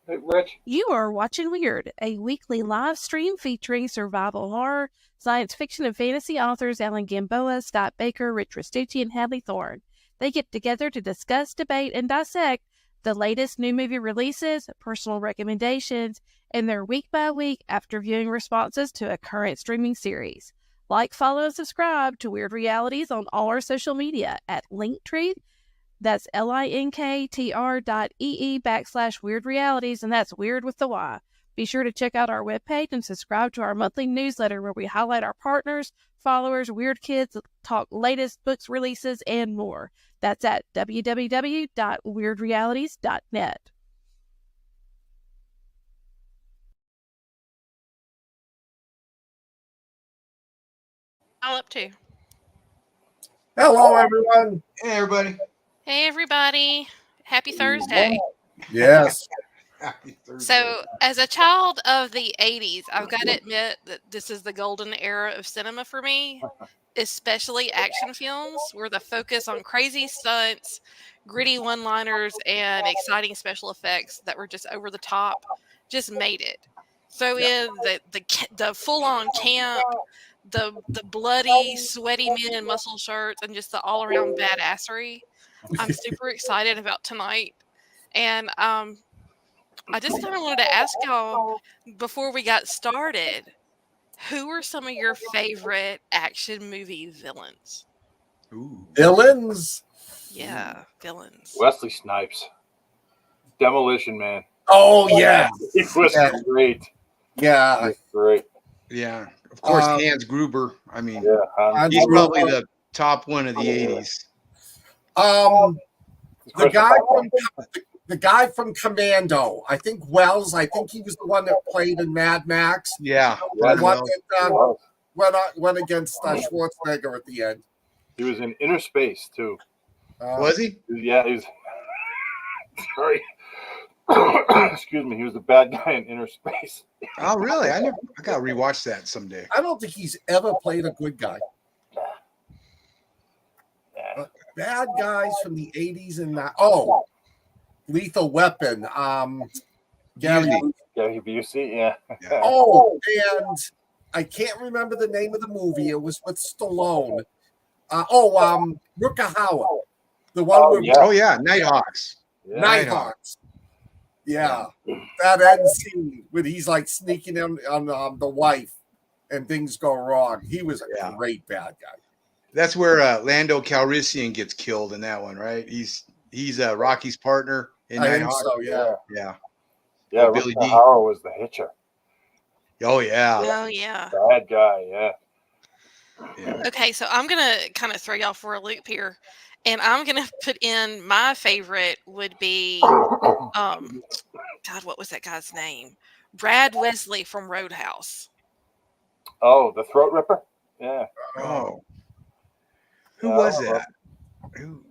Hey, Rich. You are watching Wyrd, a weekly live stream featuring survival horror, science fiction, and fantasy authors Alan Gamboa, Scott Baker, Rich Restucci, and Hadley Thorne. They get together to discuss, debate, and dissect the latest new movie releases, personal recommendations, and their week-by-week after viewing responses to a current streaming series. Like, follow, and subscribe to Wyrd Realities on all our social media at Linktree. That's linktr.ee/Wyrd Realities, and that's Wyrd with the Y. Be sure to check out our webpage and subscribe to our monthly newsletter where we highlight our partners, followers, Wyrd kids, talk latest books releases, and more. That's at www.wyrdrealities.net. All up to. Hello, everyone. Hey, everybody. Hey, everybody. Happy Thursday. Yes. Happy Thursday. So, as a child of the 80s, I've got to admit that this is the golden era of cinema for me, especially action films where the focus on crazy stunts, gritty one-liners, and exciting special effects that were just over the top just made it. Throw in the full-on camp, the bloody, sweaty men in muscle shirts, and just the all-around badassery. I'm super excited about tonight. And I just kind of wanted to ask y'all before we got started, who are some of your favorite action movie villains? Ooh. Villains. Yeah, villains. Wesley Snipes. Demolition Man. Oh, yeah. It was great. It Yeah. was great. Yeah. Of course, Hans Gruber. I mean, Yeah. he's probably the top one of the 80s. The guy from Commando. I think Wells. I think he was the one that played in Mad Max. Yeah. The one that went against Schwarzenegger at the end. He was in Inner Space, too. Was he? Yeah, he was. Sorry. Excuse me. He was the bad guy in Inner Space. Oh, really? I got to rewatch that someday. I don't think he's ever played a good guy. Bad guys from the 80s and that. Oh, Lethal Weapon. Gary Busey, yeah. Oh, and I can't remember the name of the movie. It was with Stallone. Rutger Hauer. The one Nighthawks. Yeah. Nighthawks. Yeah. That end scene when he's like sneaking in on the wife and things go wrong. He was a great bad guy. That's where Lando Calrissian gets killed in that one, right? He's Rocky's partner in Nighthawks. So, yeah. Yeah. Yeah, Billy Rutger D. Hauer was the hitcher. Oh, yeah. Oh, yeah. Bad guy, yeah. Okay, so I'm going to kind of throw y'all for a loop here. And I'm going to put in my favorite would be, God, what was that guy's name? Brad Wesley from Roadhouse. Oh, the Throat Ripper? Yeah. Oh. Who was that? Who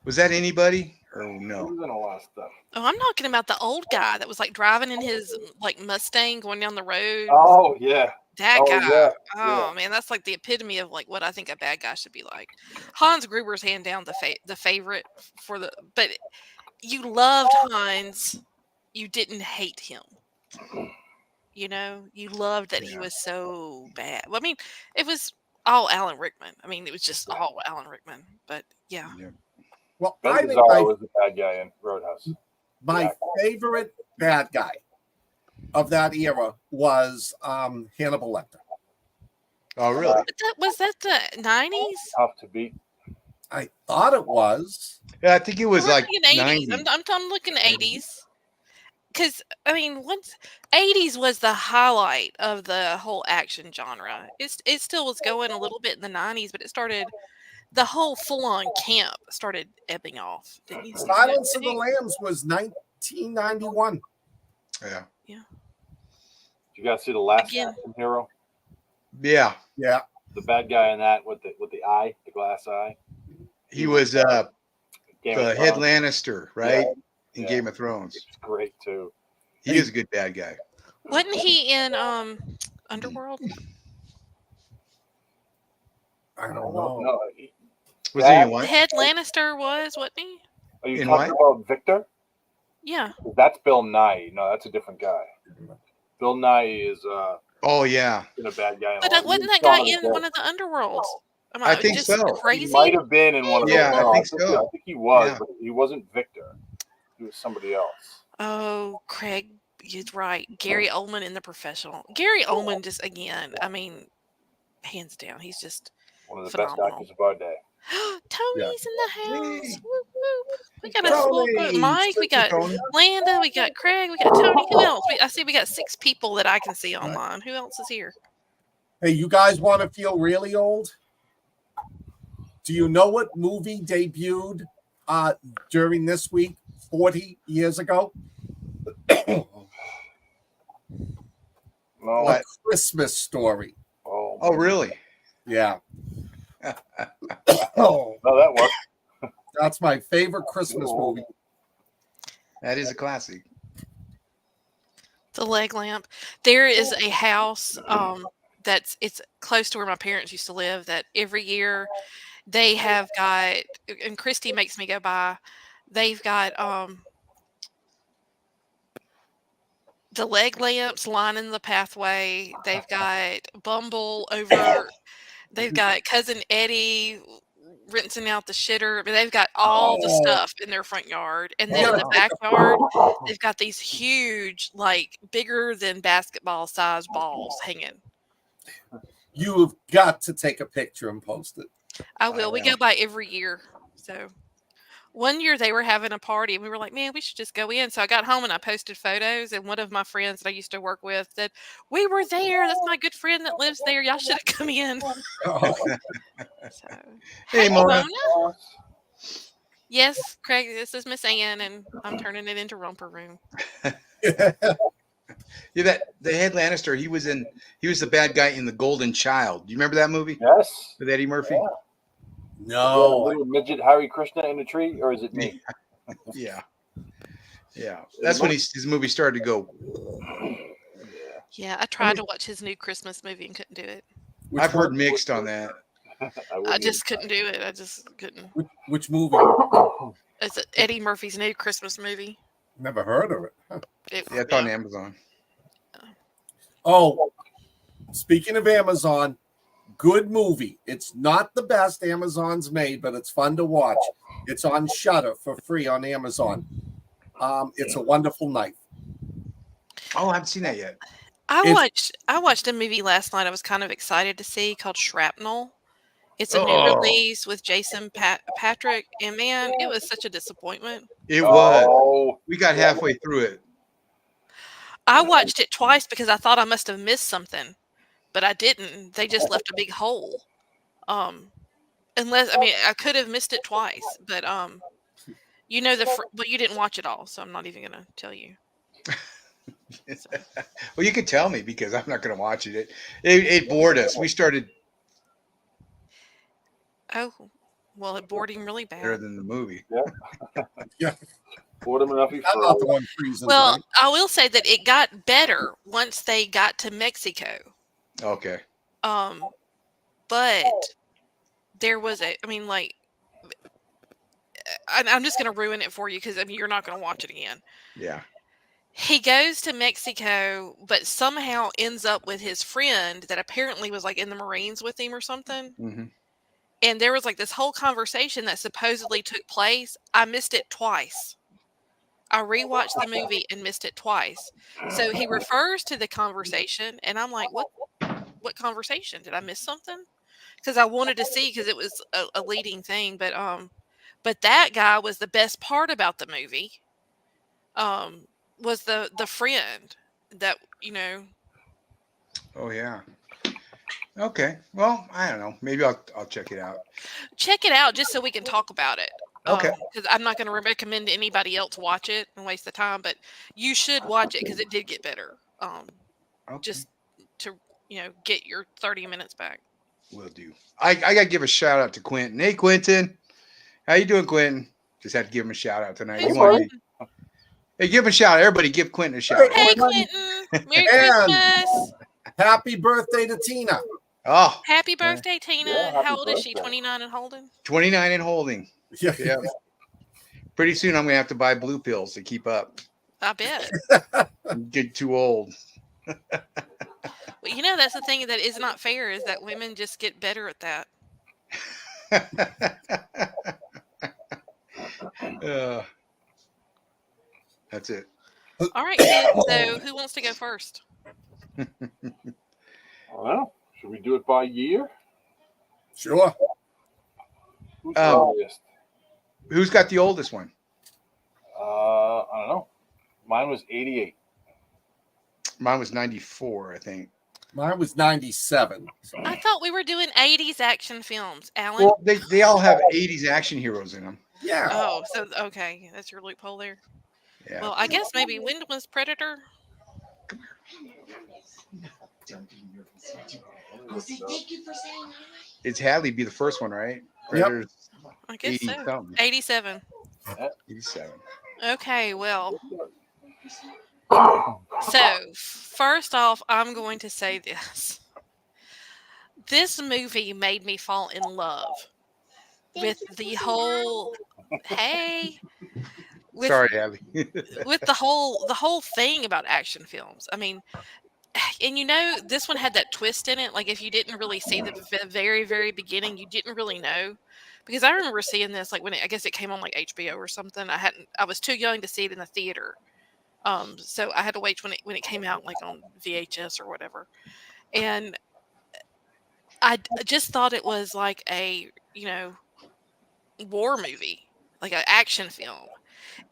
was that? Anybody or no? He was in a lot of stuff. Oh, I'm talking about the old guy that was like driving in his like Mustang going down the road. Oh, yeah. That guy. Yeah. Oh, man, that's like the epitome of like what I think a bad guy should be like. Hans Gruber's hand down the favorite for the, but you loved Hans, you didn't hate him. You know, you loved that he was so bad. Well, I mean, it was all Alan Rickman. I mean, it was just all Alan Rickman. But yeah. Well, Ben I think Gazzara was the bad guy in Roadhouse. My favorite bad guy of that era was Hannibal Lecter. Oh, really? Was that the 90s? Tough to beat. I thought it was. Yeah, I think it was like 80s. 90s. I'm looking 80s. Because, I mean, once 80s was the highlight of the whole action genre. It still was going a little bit in the 90s, but it started, the whole full-on camp started ebbing off. Didn't you? Silence of the Lambs was 1991. Yeah. Yeah. You guys see the last action hero? Yeah. Yeah. The bad guy in that with the eye, the glass eye. He was the Head Head Lannister, right? In Yeah. Game of Thrones. It's great too. He is a good bad guy. Wasn't he in Underworld? I don't know. No, Was he in what? Head Lannister wasn't he? are you In talking about Victor? Yeah. That's Bill Nye. No, that's a different guy. Bill Nye is Oh yeah, been a bad guy. But wasn't that guy in one of the underworlds? Am I think just so. crazy? He might have been in one of those. Yeah, I No, think so. I think he was, Yeah. but he wasn't Victor. He was somebody else. Oh, Craig, you're right. Gary Oldman in The Professional. Gary Oldman just, again, I mean, hands down, he's just One of the phenomenal. best actors of our day. Tony's in the house. Hey. Whoop, whoop. We got a full group. Tony. Mike, we got Tony. Landa, we got Craig, we got Tony. Who else? I see we got 6 people that I can see online. Who else is here? Hey, you guys want to feel really old? Do you know what movie debuted during this week 40 years ago? No. A Christmas Story. Oh really? Yeah. Oh, No, that was. that's my favorite Christmas movie. That is a classic. The leg lamp. There is a house it's close to where my parents used to live that every year they have got, and Christy makes me go by, they've got the leg lamps lining the pathway. They've got Bumble over. They've got Cousin Eddie rinsing out the shitter. I mean, they've got all the stuff in their front yard. And then in the backyard, they've got these huge, like bigger than basketball size balls hanging. You've got to take a picture and post it. I will. We go by every year. So one year they were having a party and we were like, man, we should just go in. So I got home and I posted photos, and one of my friends that I used to work with said, we were there. That's my good friend that lives there. Y'all should have come in. So, Hey, Mona. Yes, Craig, this is Miss Ann, and I'm turning it into Romper Room. Yeah, that the head Lannister. He was the bad guy in The Golden Child. Do you remember that movie Yes. with Eddie Murphy? Yeah. No. Little midget Harry Krishna in the tree, or is it me? Yeah. That's when his movie started to go. Yeah, I tried to watch his new Christmas movie and couldn't do it. I've heard mixed on that. I just couldn't do it. I just couldn't. Which movie? It's Eddie Murphy's new Christmas movie. Never heard of it. Yeah, it's on Amazon. Oh, speaking of Amazon, good movie. It's not the best Amazon's made, but it's fun to watch. It's on Shudder for free on Amazon. It's A Wonderful Knife. Oh, I haven't seen that yet. I watched a movie last night I was kind of excited to see called Shrapnel. It's a new release with Jason Patrick, and man, it was such a disappointment. It was. Oh, We got halfway through it. I watched it twice because I thought I must have missed something, but I didn't. They just left a big hole. Unless, I mean, I could have missed it twice, but you know but you didn't watch it all, so I'm not even gonna tell you. Well, you can tell me because I'm not going to watch it. It bored us. We started Oh, well, it bored him really better bad. than the movie. Yeah. boredom enough. I'm not the one freezing. Well, I will say that it got better once they got to Mexico. Okay. But there was I'm just going to ruin it for you because you're not going to watch it again. Yeah. He goes to Mexico, but somehow ends up with his friend that apparently was like in the Marines with him or something. Mm-hmm. And there was like this whole conversation that supposedly took place. I missed it twice. I rewatched the movie and missed it twice. So he refers to the conversation, and I'm like, what conversation? Did I miss something? Because I wanted to see, because it was a leading thing. But that guy was the best part about the movie. Was the friend that, Oh yeah. Okay. Well, I don't know. Maybe I'll check it out. Check it out just so we can talk about it. Okay. Because I'm not going to recommend anybody else watch it and waste the time, but you should watch it because it did get better. Okay. Just to get your 30 minutes back. Will do. I got to give a shout out to Quentin. Hey, Quentin. How you doing, Quentin? Just had to give him a shout out tonight. Hey, give him a shout out. Everybody give Quentin a shout out. Hey, Quentin. Merry Christmas. Happy birthday to Tina. Oh. Happy birthday, Tina. Yeah, happy How old is she? birthday. 29 and holding? 29 and holding. Yeah. Yeah. Pretty soon, I'm gonna have to buy blue pills to keep up. I bet. Get too old. Well, you know, that's the thing that is not fair is that women just get better at that. Uh, that's it. All right, kids. So who wants to go first? Well, should we do it by year? Sure. Who's the earliest? Who's got the oldest one? I don't know. Mine was 88. Mine was 94, I think. Mine was 97. So. I thought we were doing 80s action films, Alan. Well, they all have 80s action heroes in them. Yeah. Oh, so okay, that's your loophole there. Yeah. Well, I guess maybe when was Predator? It's Hadley be the first one, right? Yep. Predators I guess 80 so. something. 87. 87. Okay, well. So, first off, I'm going to say this. This movie made me fall in love with the whole with, Sorry, Hadley. with the whole thing about action films. I mean, and you know, this one had that twist in it. Like if you didn't really see the very, very beginning, you didn't really know. Because I remember seeing this like when I guess it came on like HBO or something. I was too young to see it in the theater. So I had to wait when it came out like on VHS or whatever. And I just thought it was like a, war movie, like an action film.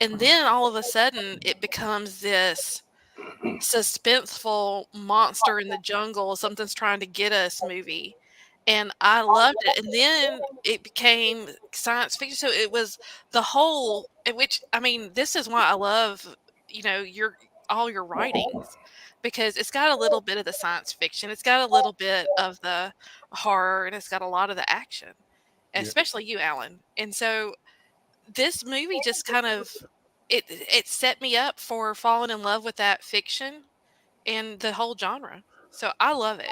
And then all of a sudden it becomes this suspenseful monster in the jungle, something's trying to get us movie. And I loved it. And then it became science fiction. So it was the whole, which, I mean, this is why I love, all your writings, because it's got a little bit of the science fiction. It's got a little bit of the horror, and it's got a lot of the action, especially you, Alan. And so this movie just kind of, it set me up for falling in love with that fiction and the whole genre. So I love it.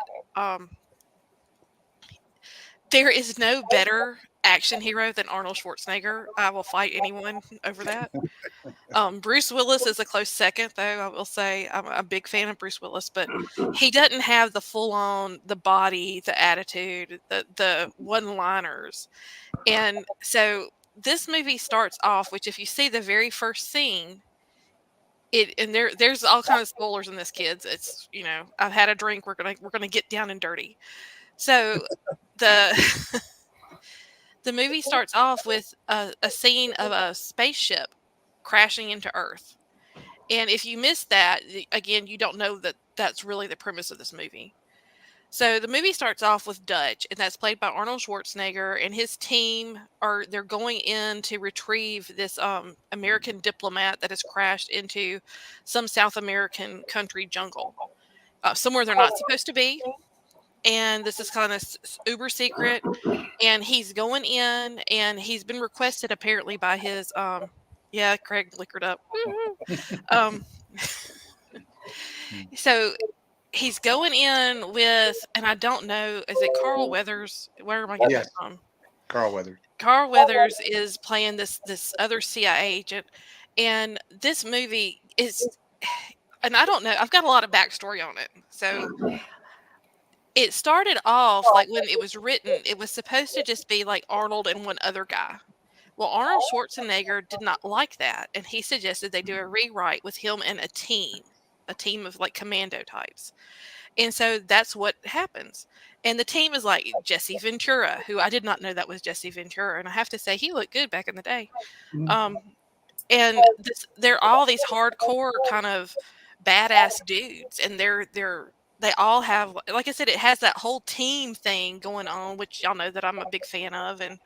There is no better action hero than Arnold Schwarzenegger. I will fight anyone over that. Bruce Willis is a close second, though. I will say I'm a big fan of Bruce Willis, but he doesn't have the full-on, the body, the attitude, the one-liners. And so this movie starts off, which if you see the very first scene, there's all kinds of spoilers in this, kids. It's, I've had a drink. We're gonna get down and dirty. So the the movie starts off with a scene of a spaceship crashing into Earth. And if you miss that, again, you don't know that that's really the premise of this movie. So the movie starts off with Dutch, and that's played by Arnold Schwarzenegger, and his team they're going in to retrieve this American diplomat that has crashed into some South American country jungle, somewhere they're not supposed to be. And this is kind of uber secret, and he's going in, and he's been requested apparently by his Craig liquored up. So he's going in with, and I don't know, is it Carl Weathers? Where am I getting that from? Carl Weathers. Carl Weathers is playing this other CIA agent, and this movie is, and I don't know, I've got a lot of backstory on it. So it started off like when it was written, it was supposed to just be like Arnold and one other guy. Well, Arnold Schwarzenegger did not like that, and he suggested they do a rewrite with him and a team of like commando types. And so that's what happens. And the team is like Jesse Ventura, who I did not know that was Jesse Ventura, and I have to say he looked good back in the day. And they're all these hardcore kind of badass dudes, and they all have, like I said, it has that whole team thing going on, which y'all know that I'm a big fan of, and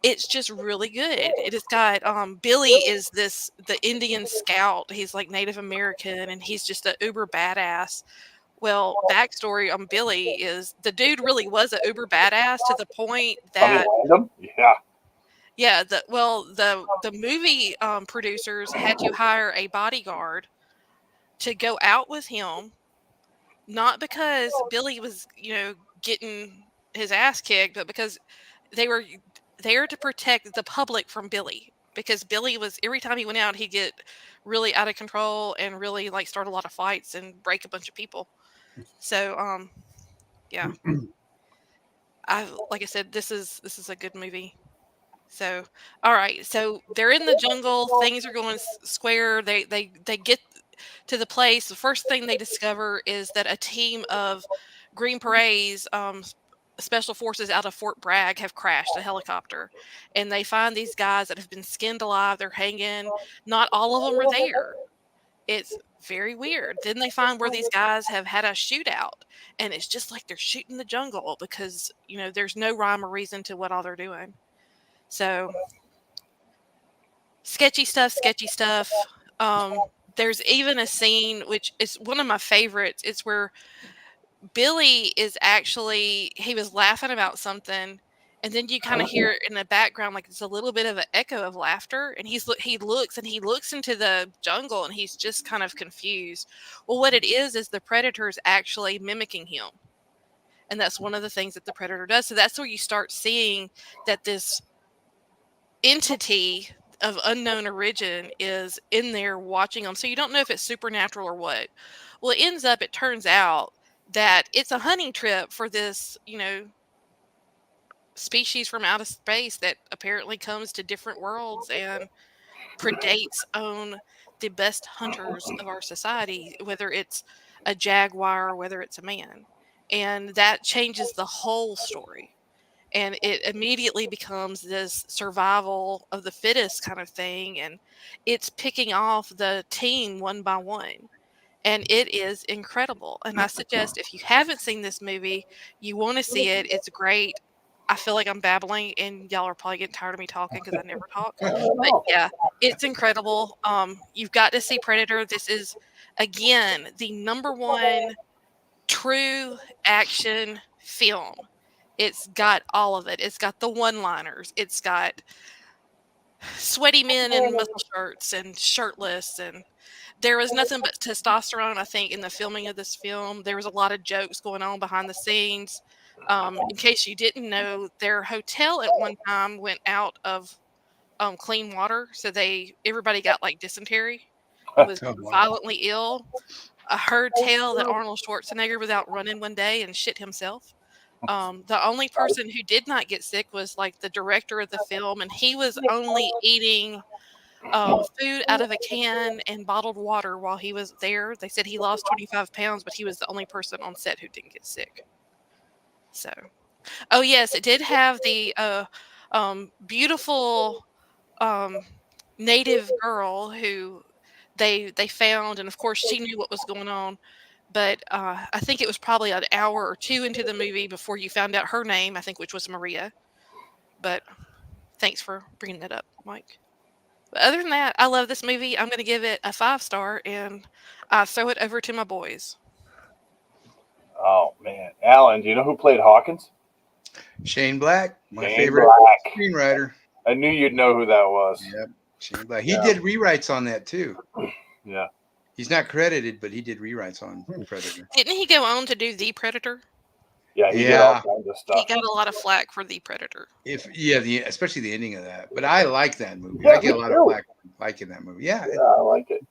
it's just really good. It has got Billy is the Indian scout. He's like Native American, and he's just a uber badass. Well, backstory on Billy is the dude really was a uber badass to the point that the movie producers had to hire a bodyguard to go out with him. Not because Billy was, getting his ass kicked, but because they were there to protect the public from Billy. because Billy was every time he went out, he'd get really out of control and really like start a lot of fights and break a bunch of people. So yeah, like I said, this is a good movie. So all right, so they're in the jungle. Things are going square. They get to the place. The first thing they discover is that a team of Green Berets, special forces out of Fort Bragg, have crashed a helicopter, and they find these guys that have been skinned alive. They're hanging. Not all of them are there. It's very weird. Then they find where these guys have had a shootout, and it's just like they're shooting the jungle because there's no rhyme or reason to what all they're doing. So sketchy stuff, sketchy stuff. There's even a scene which is one of my favorites. It's where Billy he was laughing about something, and then you kind of hear in the background like it's a little bit of an echo of laughter, and he looks into the jungle, and he's just kind of confused. Well, what it is the predator's actually mimicking him, and that's one of the things that the predator does. So that's where you start seeing that this entity of unknown origin is in there watching them. So you don't know if it's supernatural or what. Well, it turns out that it's a hunting trip for this, species from outer space that apparently comes to different worlds and predates on the best hunters of our society, whether it's a jaguar or whether it's a man. And that changes the whole story. And it immediately becomes this survival of the fittest kind of thing, and it's picking off the team one by one, and it is incredible. And I suggest if you haven't seen this movie, you want to see it. It's great. I feel like I'm babbling, and y'all are probably getting tired of me talking because I never talk. But yeah, it's incredible. You've got to see Predator. This is, again, the #1 true action film. It's got all of it. It's got the one-liners. It's got sweaty men in muscle shirts and shirtless, and there was nothing but testosterone, I think, in the filming of this film. There was a lot of jokes going on behind the scenes. In case you didn't know, their hotel at one time went out of clean water, so everybody got like dysentery, was Oh, wow. violently ill. I heard tell that Arnold Schwarzenegger was out running one day and shit himself. The only person who did not get sick was like the director of the film, and he was only eating food out of a can and bottled water while he was there. They said he lost 25 pounds, but he was the only person on set who didn't get sick. So, oh yes, it did have the beautiful native girl who they found, and of course she knew what was going on. But I think it was probably an hour or two into the movie before you found out her name, I think, which was Maria. But thanks for bringing that up, Mike. But other than that, I love this movie. I'm going to give it a 5-star, and I throw it over to my boys. Oh man, Alan, do you know who played Hawkins? Shane Black, my Shane favorite Black. screenwriter. I knew you'd know who that was. Yep, Shane Black. He did rewrites on that too. Yeah. He's not credited, but he did rewrites on Predator. Didn't he go on to do The Predator? Yeah, he did all kinds of stuff. He got a lot of flack for The Predator. Especially the ending of that. But I like that movie. Yeah, I get a lot of flack for liking that movie. Yeah, I like it.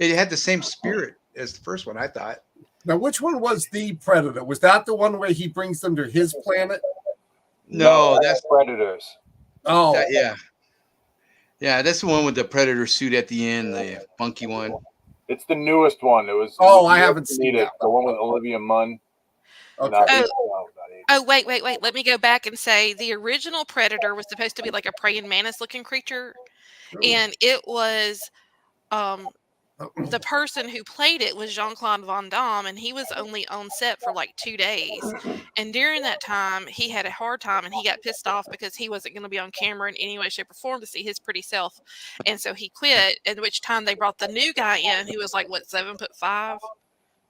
It had the same spirit as the first one, I thought. Now, which one was The Predator? Was that the one where he brings them to his planet? No, that's Predators. Oh, yeah, that's the one with the Predator suit at the end, the funky one. It's the newest one. I haven't seen it. The one with Olivia Munn. okay. Oh, wait. Let me go back and say the original Predator was supposed to be like a praying mantis looking creature. And it was the person who played it was Jean-Claude Van Damme, and he was only on set for like 2 days. And during that time, he had a hard time, and he got pissed off because he wasn't going to be on camera in any way, shape, or form to see his pretty self. And so he quit, at which time they brought the new guy in who was like, 7'5"? I mean,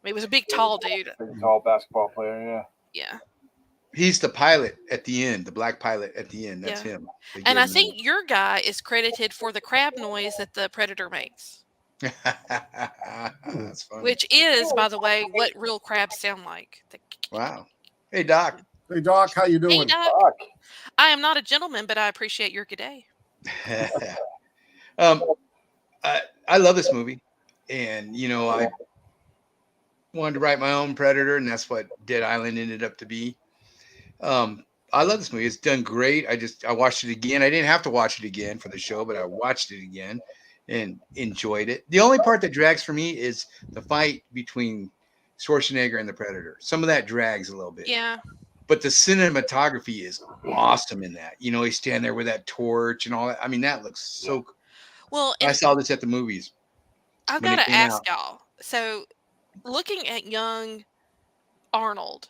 he was a big, tall dude. Big, tall basketball player, yeah. Yeah. He's the pilot at the end, the black pilot at the end. That's him. And I think your guy is credited for the crab noise that the Predator makes. That's funny. Which is, by the way, what real crabs sound like. Wow. Hey, Doc. Hey, Doc, how you doing? Hey, Doc. I am not a gentleman, but I appreciate your good day. I love this movie, and I wanted to write my own Predator, and that's what Dead Island ended up to be. I love this movie. It's done great. I watched it again. I didn't have to watch it again for the show, but I watched it again and enjoyed it. The only part that drags for me is the fight between Schwarzenegger and the Predator. Some of that drags a little bit. Yeah. But the cinematography is awesome in that. He's standing there with that torch and all that. I mean, that looks so cool. Well, I saw this at the movies. I've when got it to came ask out. y'all. So, looking at young Arnold,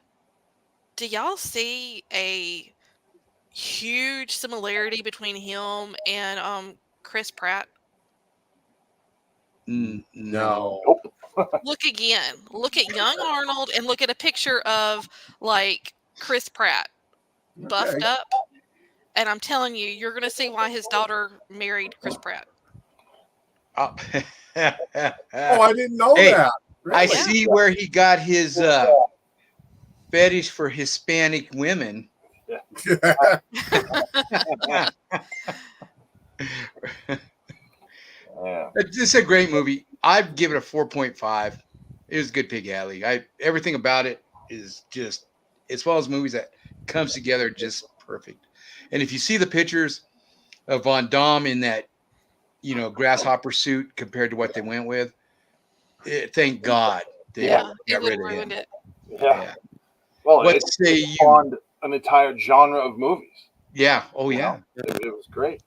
do y'all see a huge similarity between him and Chris Pratt? No. Look again. Look at young Arnold and look at a picture of like Chris Pratt buffed Okay. up. And I'm telling you, you're going to see why his daughter married Chris Pratt. Oh, Oh, I didn't know Hey, that. I Really? see where he got his fetish for Hispanic women. Yeah. It's a great movie. I'd give it a 4.5. It was good Pig Alley. Everything about it is just, as well as movies that comes together just perfect. And if you see the pictures of Von Damme in that, grasshopper suit compared to what they went with, thank God they Yeah, it got would rid have of him. ruined it. Yeah. Well, What it say you? spawned an entire genre of movies. Yeah. Oh, you yeah. know? It was great.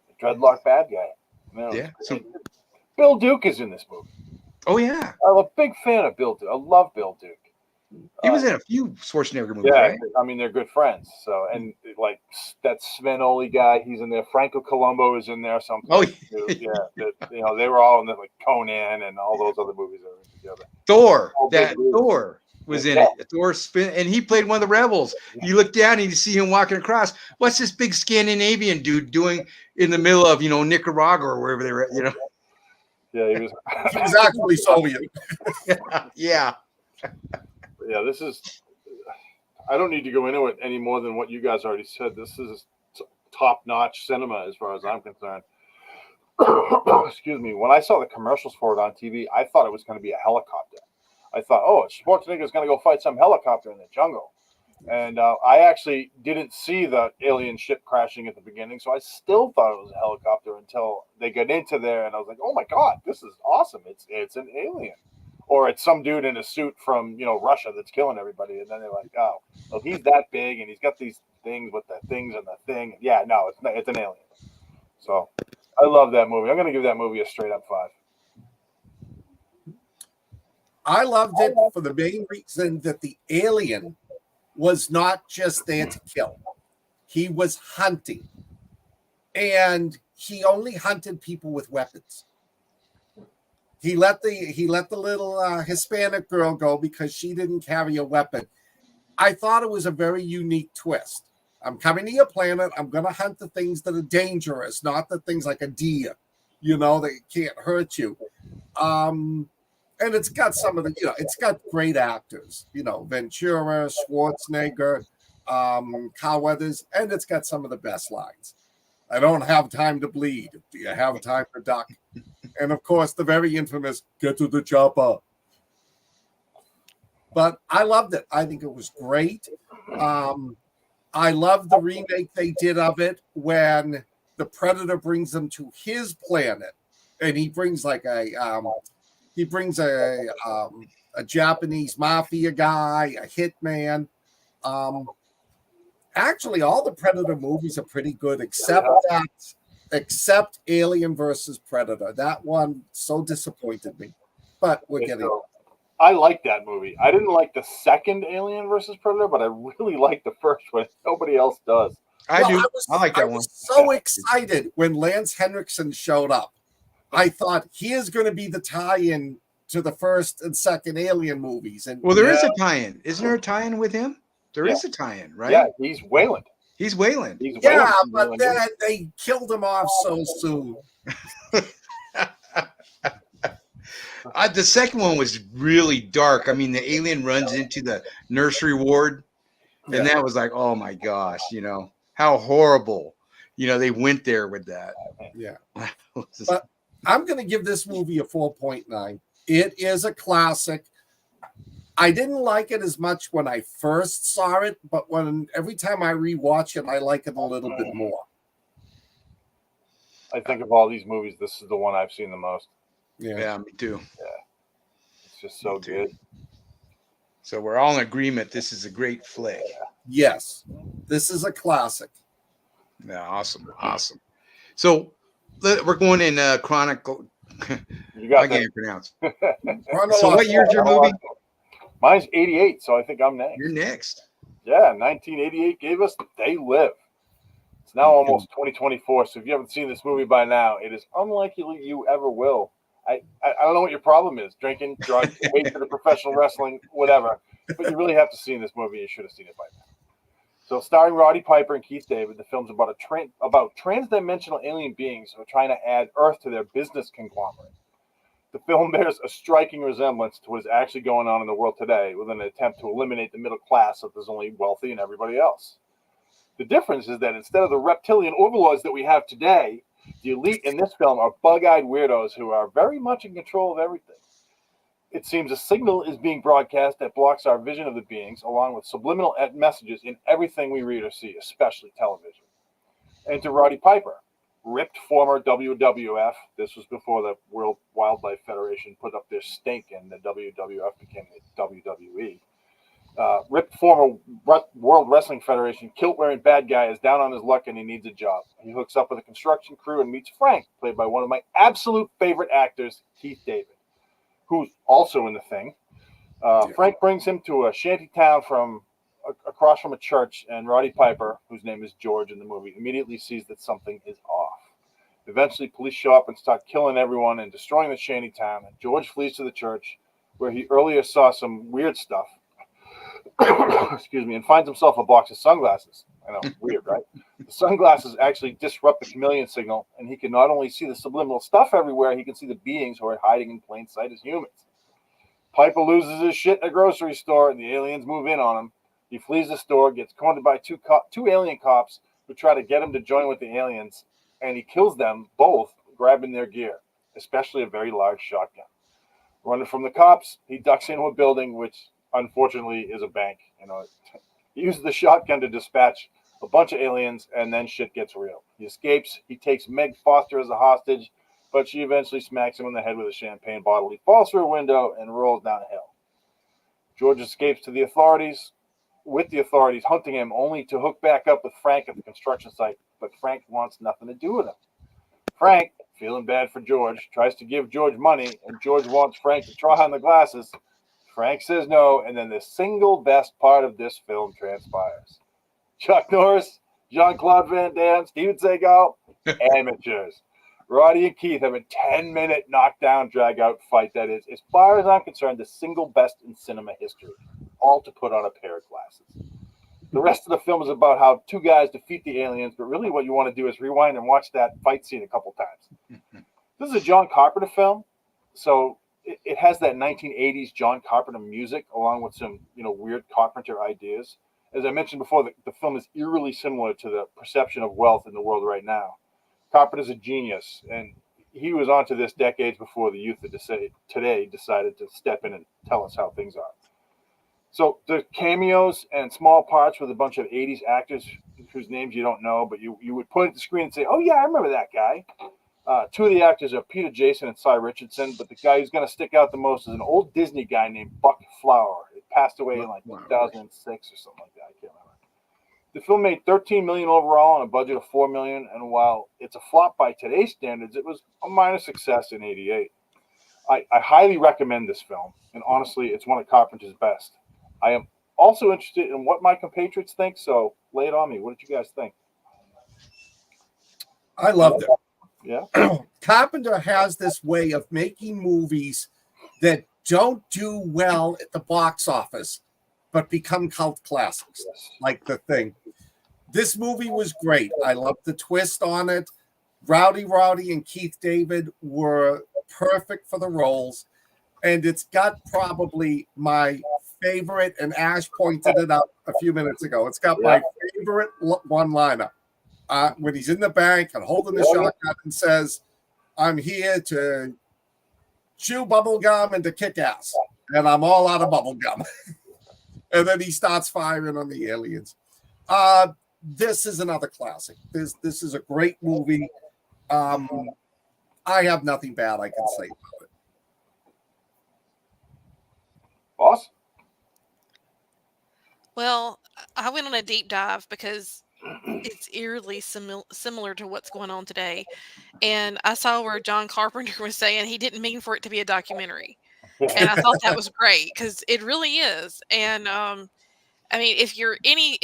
The dreadlock bad guy. Man, Yeah. So, Bill Duke is in this movie. oh, yeah. I'm a big fan of Bill Duke. I love Bill Duke. He was in a few Schwarzenegger movies, Yeah, right? I mean they're good friends. So and like that Sven Oli guy, he's in there. Franco Colombo is in there someplace. Oh, Too. Yeah, they were all in the like Conan and all those other movies that were together. Thor. Oh, That big Thor was in Yeah. it. Thor spin, and he played one of the rebels. You look down and you see him walking across. What's this big Scandinavian dude doing in the middle of Nicaragua or wherever they were? Yeah, he was. He was actually Soviet. Yeah. Yeah, this is. I don't need to go into it any more than what you guys already said. This is top-notch cinema as far as I'm concerned. Excuse me. When I saw the commercials for it on TV, I thought it was going to be a helicopter. I thought, oh, Schwarzenegger's going to go fight some helicopter in the jungle. And I actually didn't see the alien ship crashing at the beginning, so I still thought it was a helicopter until they got into there, and I was like, oh my God, this is awesome. It's an alien. Or it's some dude in a suit from, Russia that's killing everybody. And then they're like, oh, well, he's that big, and he's got these things with the things and the thing. Yeah, no, it's an alien. So I love that movie. I'm going to give that movie a straight-up 5. I loved it for the main reason that the alien was not just there to kill. He was hunting. And he only hunted people with weapons. He let the little Hispanic girl go because she didn't carry a weapon. I thought it was a very unique twist. I'm coming to your planet. I'm going to hunt the things that are dangerous, not the things like a deer, that can't hurt you. And it's got some of the, it's got great actors, Ventura, Schwarzenegger, Carl Weathers, and it's got some of the best lines. I don't have time to bleed. Do you have time to duck? And of course, the very infamous "Get to the chopper." But I loved it. I think it was great. I love the remake they did of it when the Predator brings them to his planet, and he brings a Japanese mafia guy, a hitman. Actually, all the Predator movies are pretty good, except Alien versus Predator. That one so disappointed me. But we're getting. I like that movie. I didn't like the second Alien versus Predator, but I really like the first one. Nobody else does. I do. I like that one. I was so excited when Lance Henriksen showed up. I thought he is going to be the tie-in to the first and second Alien movies. And well, there is a tie-in. Isn't there a tie-in with him? There is a tie-in, right? Yeah, he's Wayland. He's Wayland. Yeah, but then they killed him off so soon. The second one was really dark. I mean, the alien runs into the nursery ward, and that was like, oh my gosh, how horrible, they went there with that. Yeah. But I'm going to give this movie a 4.9. It is a classic. I didn't like it as much when I first saw it, but every time I rewatch it, I like it a little bit more. I think of all these movies, this is the one I've seen the most. Yeah, me too. Yeah. It's just so good. So we're all in agreement. This is a great flick. Yes. This is a classic. Yeah, awesome. So we're going in chronicle. You got I that. can't pronounce. So what year's your movie? Mine's 88, so I think I'm next. You're next. Yeah, 1988 gave us They Live. It's now almost 2024, so if you haven't seen this movie by now, it is unlikely you ever will. I don't know what your problem is, drinking, drugs, waiting for the professional wrestling, whatever, but you really have to see this movie. You should have seen it by now. So starring Roddy Piper and Keith David, the film's about about trans-dimensional alien beings who are trying to add Earth to their business conglomerate. The film bears a striking resemblance to what is actually going on in the world today with an attempt to eliminate the middle class so there's only wealthy and everybody else. The difference is that instead of the reptilian overlords that we have today, the elite in this film are bug-eyed weirdos who are very much in control of everything. It seems a signal is being broadcast that blocks our vision of the beings, along with subliminal messages in everything we read or see, especially television. Enter Roddy Piper, ripped former WWF. This was before the World Wildlife Federation put up their stink and the WWF became the WWE. Ripped former World Wrestling Federation kilt-wearing bad guy is down on his luck and he needs a job. He hooks up with a construction crew and meets Frank, played by one of my absolute favorite actors, Keith David, who's also in The Thing. Frank brings him to a shanty town from across from a church, and Roddy Piper, whose name is George in the movie, immediately sees that something is off. Eventually, police show up and start killing everyone and destroying the shanty town, and George flees to the church, where he earlier saw some weird stuff. Excuse me, and finds himself a box of sunglasses. I know, weird, right? The sunglasses actually disrupt the chameleon signal, and he can not only see the subliminal stuff everywhere, he can see the beings who are hiding in plain sight as humans. Piper loses his shit in a grocery store, and the aliens move in on him. He flees the store, gets cornered by two alien cops who try to get him to join with the aliens, and he kills them both, grabbing their gear, especially a very large shotgun. Running from the cops, he ducks into a building, which unfortunately is a bank. He uses the shotgun to dispatch a bunch of aliens, and then shit gets real. He escapes. He takes Meg Foster as a hostage, but she eventually smacks him in the head with a champagne bottle. He falls through a window and rolls down a hill. George escapes to the authorities, with the authorities hunting him, only to hook back up with Frank at the construction site, but Frank wants nothing to do with him. Frank, feeling bad for George, tries to give George money, and George wants Frank to try on the glasses. Frank says no, and then the single best part of this film transpires. Chuck Norris, Jean-Claude Van Damme, Steven Seagal, amateurs. Roddy and Keith have a 10-minute knockdown, drag-out fight that is, as far as I'm concerned, the single best in cinema history, all to put on a pair of glasses. The rest of the film is about how two guys defeat the aliens, but really what you want to do is rewind and watch that fight scene a couple times. This is a John Carpenter film, so it has that 1980s John Carpenter music along with some, weird Carpenter ideas. As I mentioned before, the film is eerily similar to the perception of wealth in the world right now. Carpenter's a genius, and he was onto this decades before the youth of today decided to step in and tell us how things are. So the cameos and small parts with a bunch of 80s actors whose names you don't know, but you would point at the screen and say, oh, yeah, I remember that guy. Two of the actors are Peter Jason and Cy Richardson, but the guy who's going to stick out the most is an old Disney guy named Buck Flower. It passed away in 2006 or something like that. I can't remember. The film made $13 million overall on a budget of $4 million, and while it's a flop by today's standards, it was a minor success in '88. I highly recommend this film, and honestly, it's one of Carpenter's best. I am also interested in what my compatriots think, so lay it on me. What did you guys think? I loved it. Yeah. Carpenter has this way of making movies that don't do well at the box office, but become cult classics, like The Thing. This movie was great. I loved the twist on it. Roddy and Keith David were perfect for the roles, and it's got probably my favorite, and Ash pointed it out a few minutes ago. It's got my favorite one-liner. when he's in the bank and holding the shotgun and says, "I'm here to chew bubble gum and to kick ass, and I'm all out of bubble gum." And then he starts firing on the aliens. This is another classic. This is a great movie. I have nothing bad I can say about it. Boss? Well, I went on a deep dive because it's eerily similar to what's going on today. And I saw where John Carpenter was saying he didn't mean for it to be a documentary. And I thought that was great because it really is. And I mean, if you're any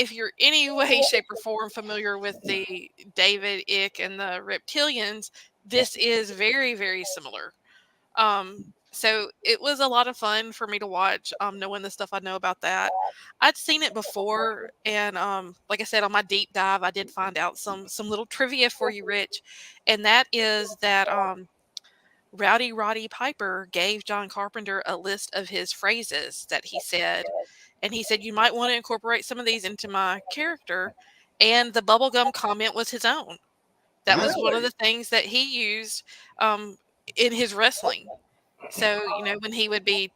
way, shape, or form familiar with the David Icke and the reptilians, this is very, very similar. So it was a lot of fun for me to watch, knowing the stuff I know about that. I'd seen it before, and like I said, on my deep dive, I did find out some little trivia for you, Rich, and that is that Rowdy Roddy Piper gave John Carpenter a list of his phrases that he said, and he said, "You might want to incorporate some of these into my character," and the bubblegum comment was his own. That was one of the things that he used in his wrestling. So, when he would be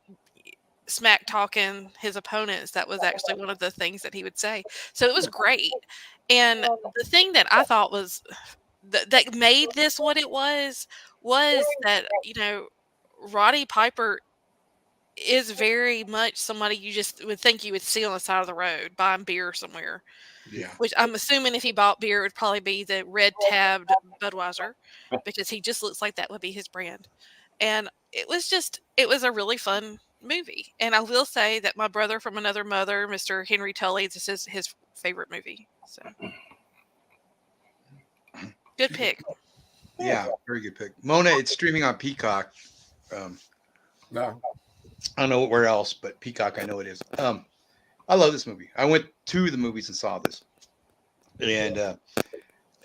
smack talking his opponents, that was actually one of the things that he would say. So it was great. And the thing that I thought was that made this what it was that, Roddy Piper is very much somebody you just would think you would see on the side of the road buying beer somewhere. Yeah. Which I'm assuming if he bought beer, it would probably be the red tabbed Budweiser because he just looks like that would be his brand. And it was a really fun movie. And I will say that my brother from another mother, Mr. Henry Tully, this is his favorite movie. So good pick. Yeah, very good pick. Mona, it's streaming on Peacock. No. I don't know where else, but Peacock, I know it is. I love this movie. I went to the movies and saw this, and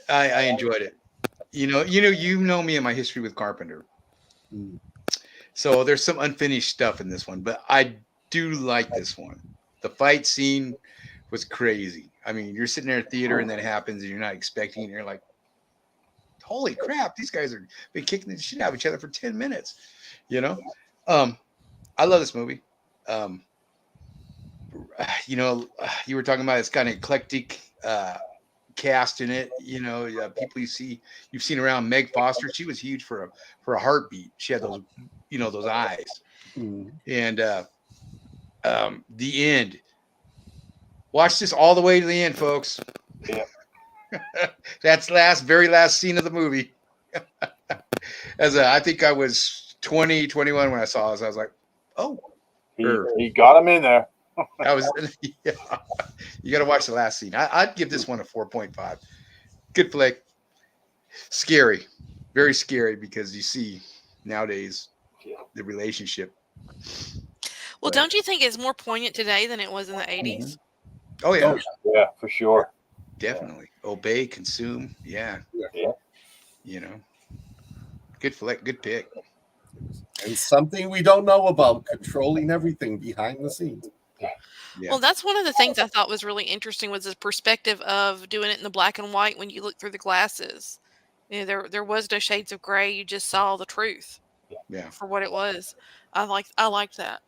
I enjoyed it. You know me and my history with Carpenter. So there's some unfinished stuff in this one, but I do like this one. The fight scene was crazy. I mean, you're sitting there at theater and that happens and you're not expecting it. And you're like, holy crap, these guys are been kicking the shit out of each other for 10 minutes. I love this movie. You were talking about it's got an eclectic cast in it. People you've seen around. Meg Foster, she was huge for a heartbeat. She had those those eyes. And the end, watch this all the way to the end, folks. That's very last scene of the movie. I think I was 20, 21 when I saw this. I was like, oh, he got him in there. You got to watch the last scene. I'd give this one a 4.5. Good flick. Scary, very scary, because you see nowadays the relationship. Well, don't you think it's more poignant today than it was in the 80s? Oh yeah, yeah, for sure. Definitely. Obey, consume. Yeah. Good flick. Good pick. And something we don't know about, controlling everything behind the scenes. Yeah. Well, that's one of the things I thought was really interesting was his perspective of doing it in the black and white when you look through the glasses. There was no shades of gray. You just saw the truth. Yeah. For what it was. I liked that.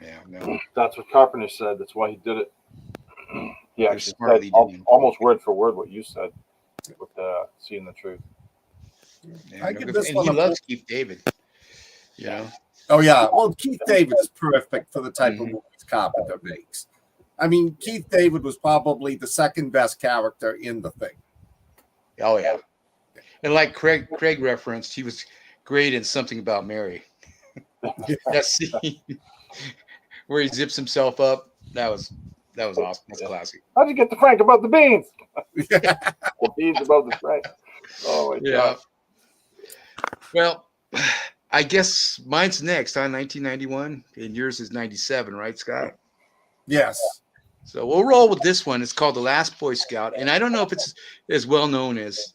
Yeah. No. That's what Carpenter said. That's why he did it. Yeah, smartly almost word for word what you said with seeing the truth. Yeah, I give this and one he a loves Keith David. Oh yeah. Well, Keith David is perfect for the type of movies Carpenter makes. I mean, Keith David was probably the second best character in the thing. Oh yeah. And like Craig referenced, he was great in Something About Mary. That scene where he zips himself up, that was awesome. That's classic. How'd you get the Frank about the beans? The beans about the Frank. Oh my God. Well, I guess mine's next, huh? 1991, and yours is 97, right, Scott? Yes. So we'll roll with this one. It's called The Last Boy Scout, and I don't know if it's as well known as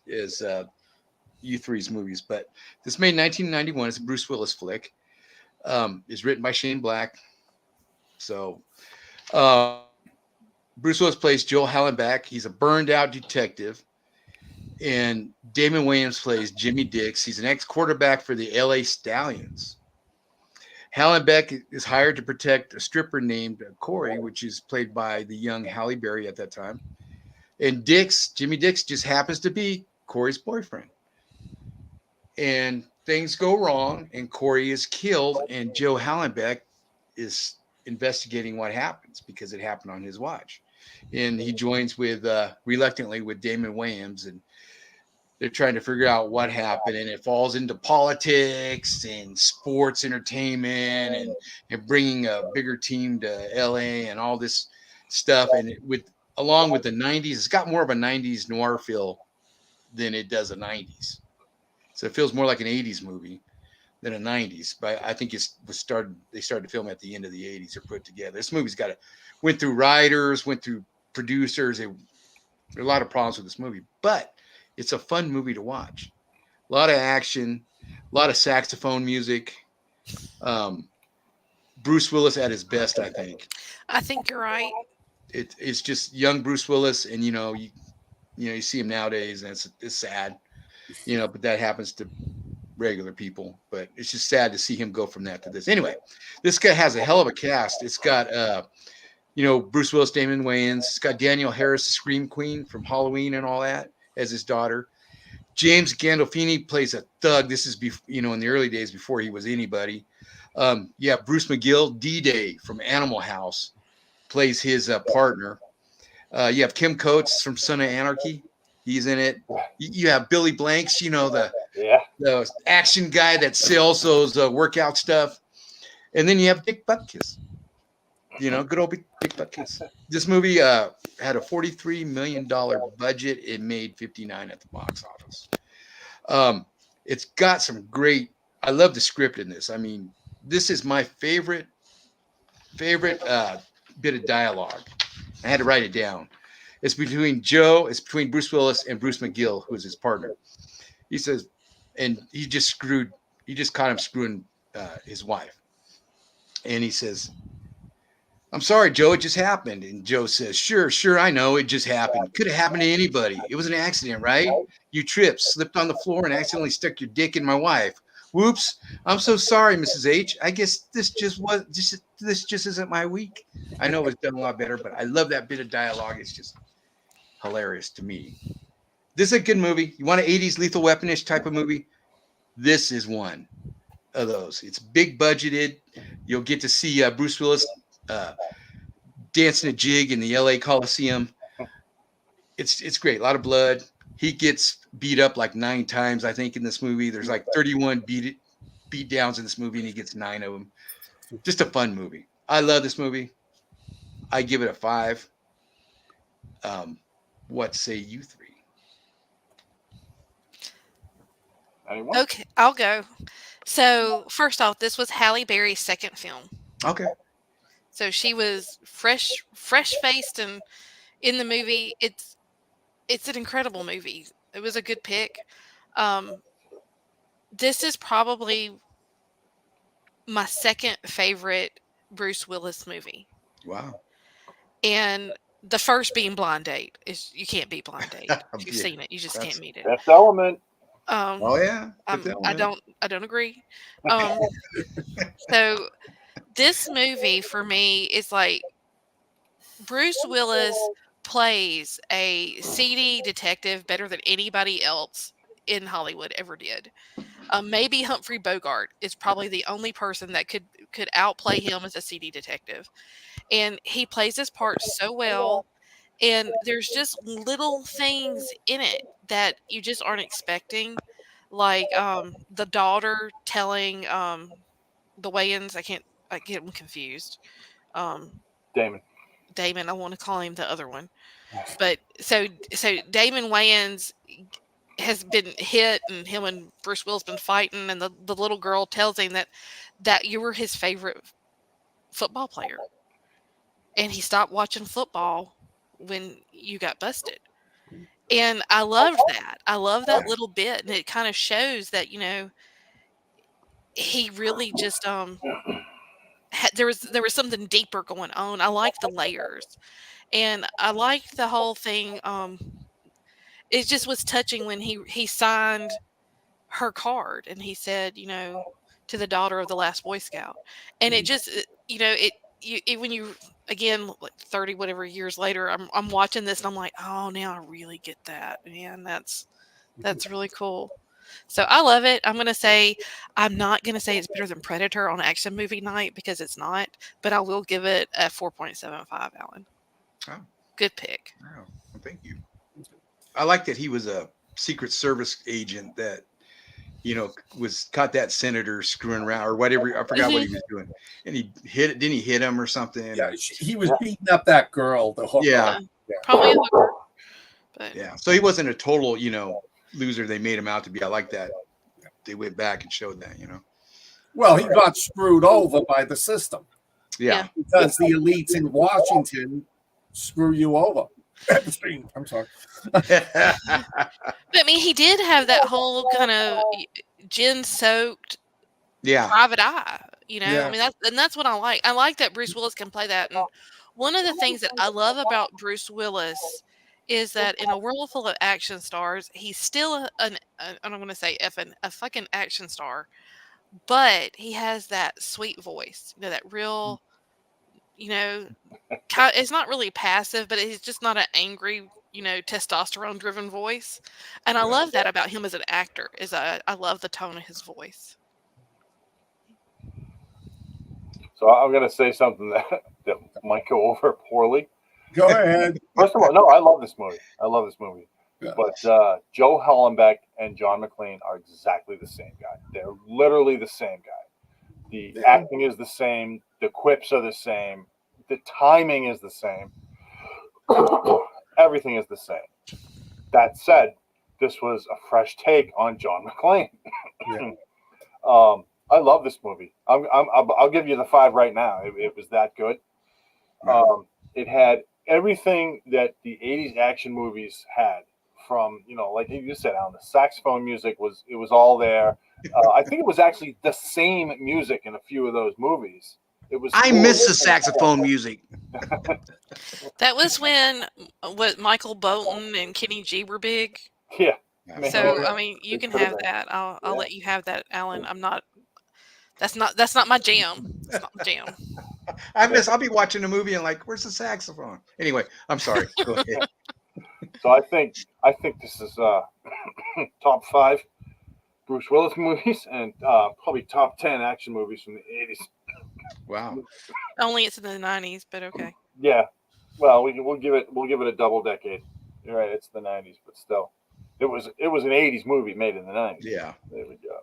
you three's movies, but this made in 1991. It's a Bruce Willis flick. It's written by Shane Black. So Bruce Willis plays Joel Hallenbeck. He's a burned out detective And Damon Wayans plays Jimmy Dix. He's an ex-quarterback for the LA Stallions. Hallenbeck is hired to protect a stripper named Corey, which is played by the young Halle Berry at that time. And Jimmy Dix, just happens to be Corey's boyfriend. And things go wrong, and Corey is killed, and Joe Hallenbeck is investigating what happens because it happened on his watch. And he joins reluctantly with Damon Wayans, and they're trying to figure out what happened, and it falls into politics and sports entertainment and bringing a bigger team to LA and all this stuff. And along with the 90s, it's got more of a 90s noir feel than it does a 90s. So it feels more like an 80s movie than a 90s. But I think they started to film at the end of the 80s or put together. This movie's went through writers, went through producers. There are a lot of problems with this movie, but it's a fun movie to watch. A lot of action, a lot of saxophone music. Bruce Willis at his best, I think. I think you're right. It's just young Bruce Willis, and you see him nowadays, and it's sad, but that happens to regular people. But it's just sad to see him go from that to this. Anyway, this guy has a hell of a cast. It's got Bruce Willis, Damon Wayans. It's got Danielle Harris, the Scream Queen from Halloween and all that, as his daughter. James Gandolfini plays a thug. This is in the early days before he was anybody. Bruce McGill, D-Day from Animal House, plays his partner. You have Kim Coates from Son of Anarchy. He's in it. You have Billy Blanks, the action guy that sells those workout stuff. And then you have Dick Butkus. Good old Dick Butkus. This movie had a $43 million budget. It made 59 at the box office. It's got some I love the script in this. I mean, this is my favorite bit of dialogue. I had to write it down. It's between Bruce Willis and Bruce McGill, who's his partner. He says, and he just caught him screwing his wife. And he says, "I'm sorry, Joe, it just happened." And Joe says, Sure, I know, it just happened. Could have happened to anybody. It was an accident, right? You tripped, slipped on the floor, and accidentally stuck your dick in my wife. Whoops. I'm so sorry, Mrs. H. I guess this just isn't my week. I know it was done a lot better, but I love that bit of dialogue. It's just hilarious to me. This is a good movie. You want an 80s Lethal Weapon-ish type of movie? This is one of those. It's big budgeted. You'll get to see Bruce Willis dancing a jig in the LA Coliseum. It's great. A lot of blood. He gets beat up like 9 times, I think, in this movie. There's like 31 beat downs in this movie, and he gets 9 of them. Just a fun movie. I love this movie. I give it a 5. What say you three? Anyone? Okay, I'll go. So first off, this was Halle Berry's second film. Okay. So she was fresh faced and in the movie. It's an incredible movie. It was a good pick. This is probably my second favorite Bruce Willis movie. Wow. And the first being Blind Date. You can't beat Blind Date. If you've seen it, you just can't beat it. Best Element. Oh yeah. I don't agree. So this movie for me is like Bruce Willis plays a seedy detective better than anybody else in Hollywood ever did. Maybe Humphrey Bogart is probably the only person that could outplay him as a seedy detective. And he plays his part so well. And there's just little things in it that you just aren't expecting. Like the daughter telling the Wayans, I get them confused. Damon, I want to call him the other one. But so Damon Wayans has been hit, and him and Bruce Willis been fighting, and the little girl tells him that you were his favorite football player. And he stopped watching football when you got busted. And I loved that. I love that little bit. And it kind of shows that, he really just, there was something deeper going on. I like the layers. And I liked the whole thing. it just was touching when he signed her card and he said, to the daughter of the last Boy Scout. And it just, when you, again, like 30 whatever years later, I'm watching this and I'm like, oh, now I really get that. Man, that's really cool. So I love it. I'm not going to say it's better than Predator on action movie night because it's not, but I will give it a 4.75, Alan. Oh. Good pick. Oh, well, thank you. I like that he was a Secret Service agent that, was caught that senator screwing around or whatever. I forgot what he was doing. And he didn't he hit him or something? Yeah, he was beating up that girl. The whole Yeah. Probably a hooker. But Yeah. So he wasn't a total, loser. They made him out to be. I like that. They went back and showed that, Well, he got screwed over by the system Yeah. because the elites in Washington screw you over. I'm sorry. But I mean, he did have that whole kind of gin-soaked Yeah. private eye. Yeah. I mean, that's what I like. I like that Bruce Willis can play that. And one of the things that I love about Bruce Willis is that in a world full of action stars, he's still I'm going to say a fucking action star, but he has that sweet voice. That real, it's not really passive, but it's just not an angry, testosterone driven voice. And I love that about him as an actor I love the tone of his voice. So I'm going to say something that might go over poorly. Go ahead. First of all, no, I love this movie. Yeah. But Joe Hallenbeck and John McClane are exactly the same guy. They're literally the same guy. The acting is the same. The quips are the same. The timing is the same. Everything is the same. That said, this was a fresh take on John McClane. I love this movie. I'll give you the 5 right now. It was that good. It had everything that the 80s action movies had, from, like you said, Alan, the saxophone music was all there. I think it was actually the same music in a few of those movies. It was. I miss the saxophone music. That was when Michael Bolton and Kenny G were big. Yeah. So I mean, you can have that. I'll let you have that, Alan. I'm not. That's not my jam. That's not my jam. I'll be watching a movie and like, where's the saxophone? Anyway, I'm sorry. Go ahead. So I think this is top 5 Bruce Willis movies and probably top 10 action movies from the 80s. Wow. Only it's in the 90s, but okay. Yeah. Well, we'll give it a double decade. You're right. It's the 90s, but still, it was an 80s movie made in the 90s. Yeah. There we go.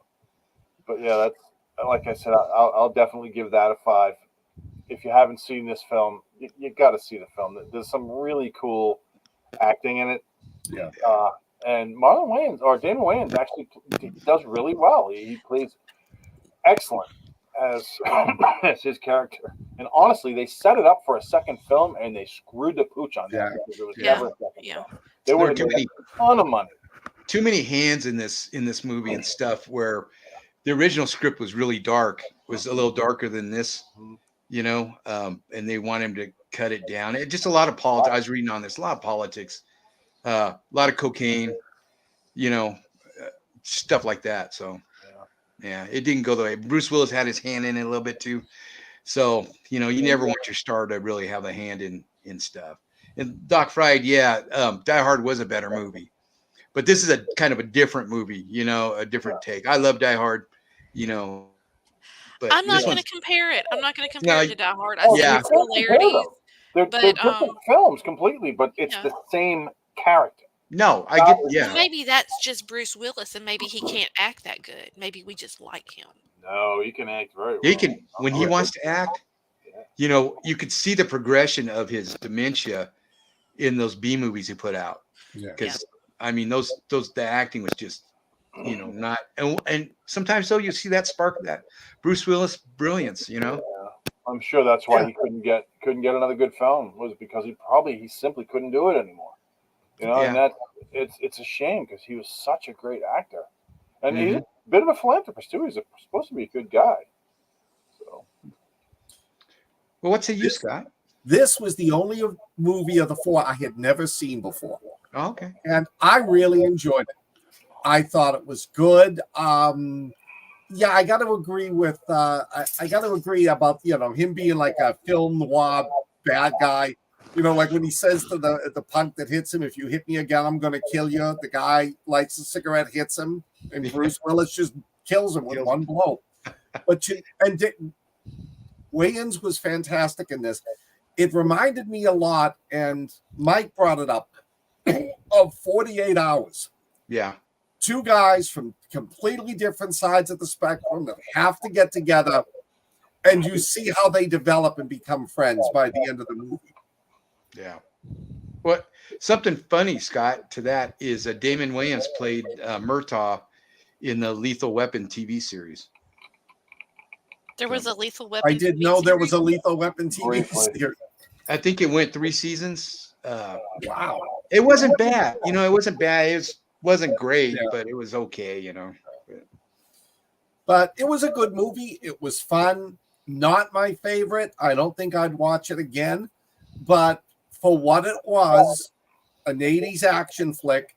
But yeah, that's, like I said, I'll definitely give that a 5. If you haven't seen this film, you got to see the film. There's some really cool acting in it. Yeah. And Marlon Wayans, or Damon Wayans, actually does really well. He plays excellent as his character. And honestly, they set it up for a second film, and they screwed the pooch on that because there was never a second film. They would have made a ton of money. Too many hands in this movie and stuff, where the original script was really dark, was a little darker than this, and they want him to cut it down. Just a lot of politics. I was reading on this, a lot of politics, a lot of cocaine, stuff like that. So, yeah, it didn't go the way. Bruce Willis had his hand in it a little bit too. So, you never want your star to really have a hand in stuff. And Doc Fried, Die Hard was a better movie. But this is a kind of a different movie, a different take. I love Die Hard, but I'm not going to compare it. I'm not going to compare it to Die Hard. I see Yeah. similarities. They're different films completely, but it's the same character. No, I get, Maybe that's just Bruce Willis, and maybe he can't act that good. Maybe we just like him. No, he can act very well. He can, when he wants to act, you could see the progression of his dementia in those B movies he put out. Because I mean, the acting was just, not, and sometimes though you see that spark, that Bruce Willis brilliance, Yeah. I'm sure that's why he couldn't get another good film, was because he simply couldn't do it anymore. And that it's a shame because he was such a great actor, and he's a bit of a philanthropist too. He's supposed to be a good guy. So, well, what's it you, Scott? This was the only movie of the 4 I had never seen before. Oh, okay. and I really enjoyed it. I thought it was good. Yeah, I got to agree with. I got to agree about him being like a film noir bad guy. Like when he says to the punk that hits him, "If you hit me again, I'm going to kill you." The guy lights a cigarette, hits him, and Bruce Willis just kills him with one blow. But Wayans was fantastic in this. It reminded me a lot, and Mike brought it up, of 48 Hours. Yeah. Two guys from completely different sides of the spectrum that have to get together, and you see how they develop and become friends by the end of the movie. Yeah. What something funny, Scott, to that is Damon Wayans played Murtaugh in the Lethal Weapon TV series. There was a Lethal Weapon. I did TV know there series? was a Lethal Weapon TV Briefly. series. I think it went 3 seasons. Wow. It wasn't bad. It wasn't bad. It wasn't great, Yeah. but it was okay, But it was a good movie. It was fun. Not my favorite. I don't think I'd watch it again. But for what it was, an 80s action flick,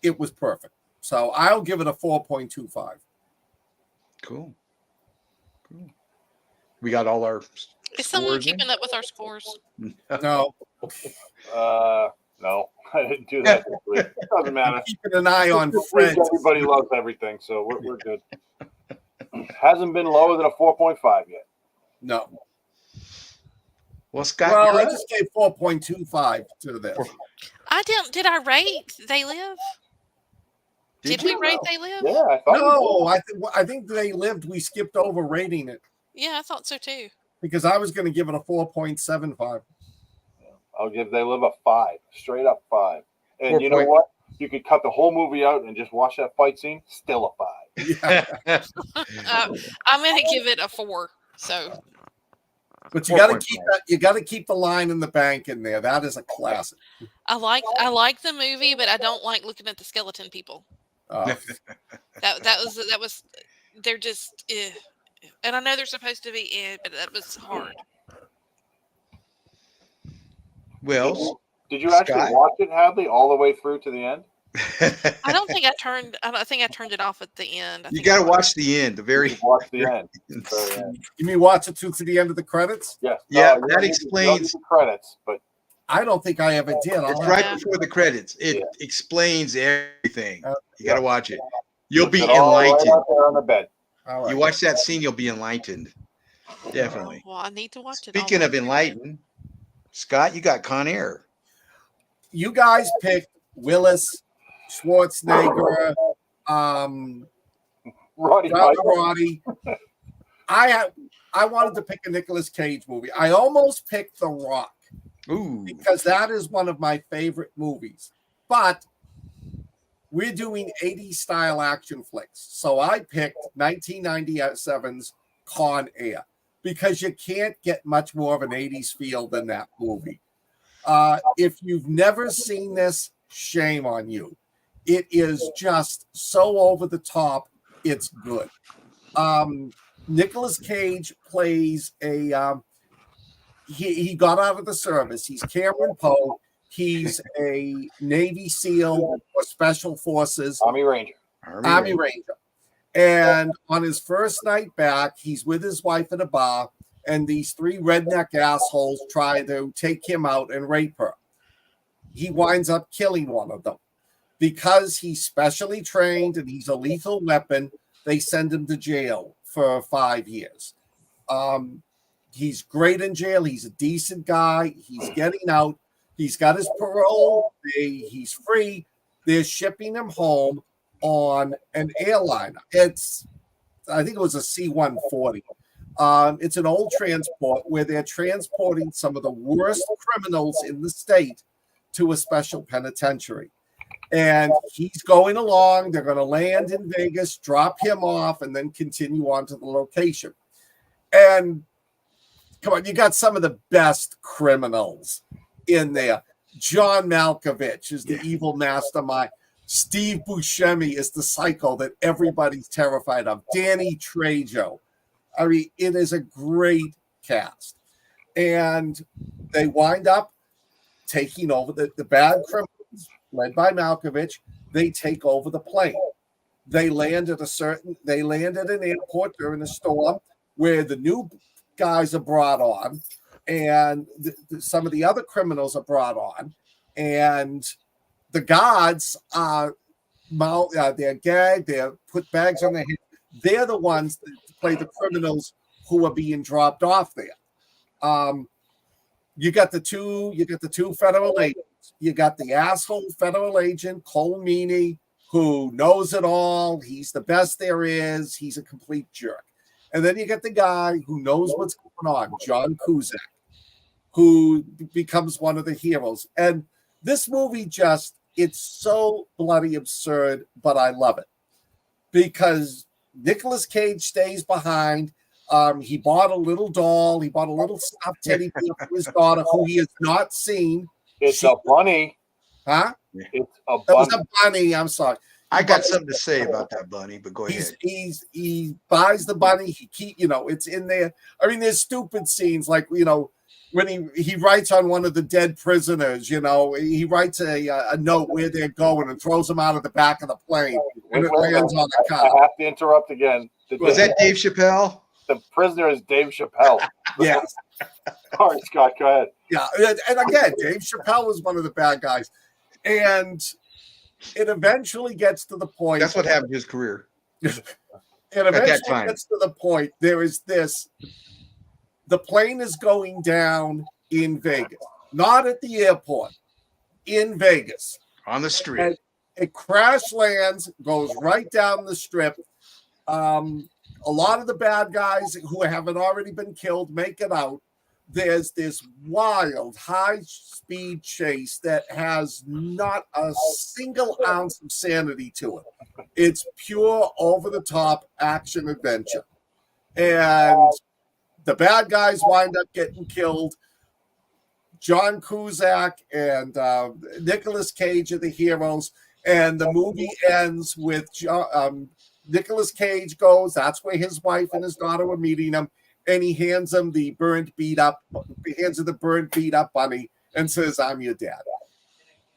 it was perfect. So I'll give it a 4.25. Cool. We got all our Is someone scores in? keeping up with our scores? No, No, I didn't do that. This week. It doesn't matter. keeping an eye on This week, Fred. everybody loves everything, so we're good. Hasn't been lower than a 4.5 yet. No. Well, Scott, Well, you're I up. just gave 4.25 to this. I didn't. Did I rate They Live? Did we you? rate They Live? Yeah, I thought. No, I think They Lived. We skipped over rating it Yeah, I thought so too. because I was going to give it a 4.75. I'll give They Live a 5, straight up 5. And 4 you know point- what? You could cut the whole movie out and just watch that fight scene. Still a 5. Yeah. I'm gonna give it a 4. So But you got to 4.5. keep that. You got to keep the line in the bank in there. That is a classic. I like the movie, but I don't like looking at the skeleton people. That was they're just and I know they're supposed to be but that was hard. Well, Did you actually Scott? watch it, Hadley, all the way through to the end? I don't think I think I turned it off at the end. I you think got to I- watch the end. The very You watch the end. Very end. You mean watch it to the end of the credits? Yes. Yeah, you that don't need explains- the credits, but I don't think I ever did. It's I'll right Yeah. before the credits. It Yeah. explains everything. You got to Yeah. watch it. You'll be it's all right enlightened. out there on the bed. all right. You watch that scene, you'll be enlightened. Definitely. Well, I need to watch it. Speaking of enlightened, Scott, you got Con Air. You guys picked Willis, Schwarzenegger, Roddy Piper. Roddy. I wanted to pick a Nicolas Cage movie. I almost picked The Rock Ooh. because that is one of my favorite movies. But we're doing 80s style action flicks. So I picked 1997's Con Air because you can't get much more of an 80s feel than that movie. If you've never seen this, shame on you. It is just so over the top. It's good. Nicolas Cage plays he got out of the service. He's Cameron Poe. He's a Navy SEAL or Special Forces Army Ranger. Army Ranger. And on his first night back, he's with his wife at a bar, and these 3 redneck assholes try to take him out and rape her. He winds up killing one of them. Because he's specially trained and he's a lethal weapon, they send him to jail for 5 years. He's great in jail. He's a decent guy. He's getting out. He's got his parole. He's free. They're shipping him home on an airliner. I think it was a C-140. It's an old transport where they're transporting some of the worst criminals in the state to a special penitentiary. And he's going along. They're going to land in Vegas, drop him off, and then continue on to the location. And come on, you got some of the best criminals in there. John Malkovich is the evil mastermind. Steve Buscemi is the psycho that everybody's terrified of. Danny Trejo. I mean, it is a great cast. And they wind up taking over the bad criminals led by Malkovich, they take over the plane. They land at an airport during a storm where the new guys are brought on, and some of the other criminals are brought on, and the guards are they're gagged, they're put bags on their head. They're the ones that play the criminals who are being dropped off there. You got the two federal agents. You got the asshole federal agent, Cole Meany, who knows it all. He's the best there is. He's a complete jerk. And then you get the guy who knows what's going on, John Cusack, who becomes one of the heroes. And this movie it's so bloody absurd, but I love it. Because Nicolas Cage stays behind. He bought a little doll. He bought a little stuffed teddy bear for his daughter, who he has not seen. It's a bunny. Huh? It's a bunny. That was a bunny. I'm sorry. I got something to say about that bunny, but go ahead. He buys the bunny. It's in there. I mean, there's stupid scenes like, when he writes on one of the dead prisoners, he writes a note where they're going and throws them out of the back of the plane, and it lands on the car. I have to interrupt again. Was that Dave Chappelle? The prisoner is Dave Chappelle. Yes. Sorry, Scott, go ahead. Yeah, and again, Dave Chappelle was one of the bad guys. And it eventually gets to the point. That's what happened to his career. It eventually gets to the point. There is this. The plane is going down in Vegas, not at the airport, in Vegas. On the street. And it crash lands, goes right down the strip. A lot of the bad guys who haven't already been killed make it out. There's this wild, high-speed chase that has not a single ounce of sanity to it. It's pure, over-the-top action-adventure. And the bad guys wind up getting killed. John Cusack and Nicolas Cage are the heroes. And the movie ends with Nicolas Cage goes, that's where his wife and his daughter were meeting him. And he hands him the beat up bunny and says, I'm your dad.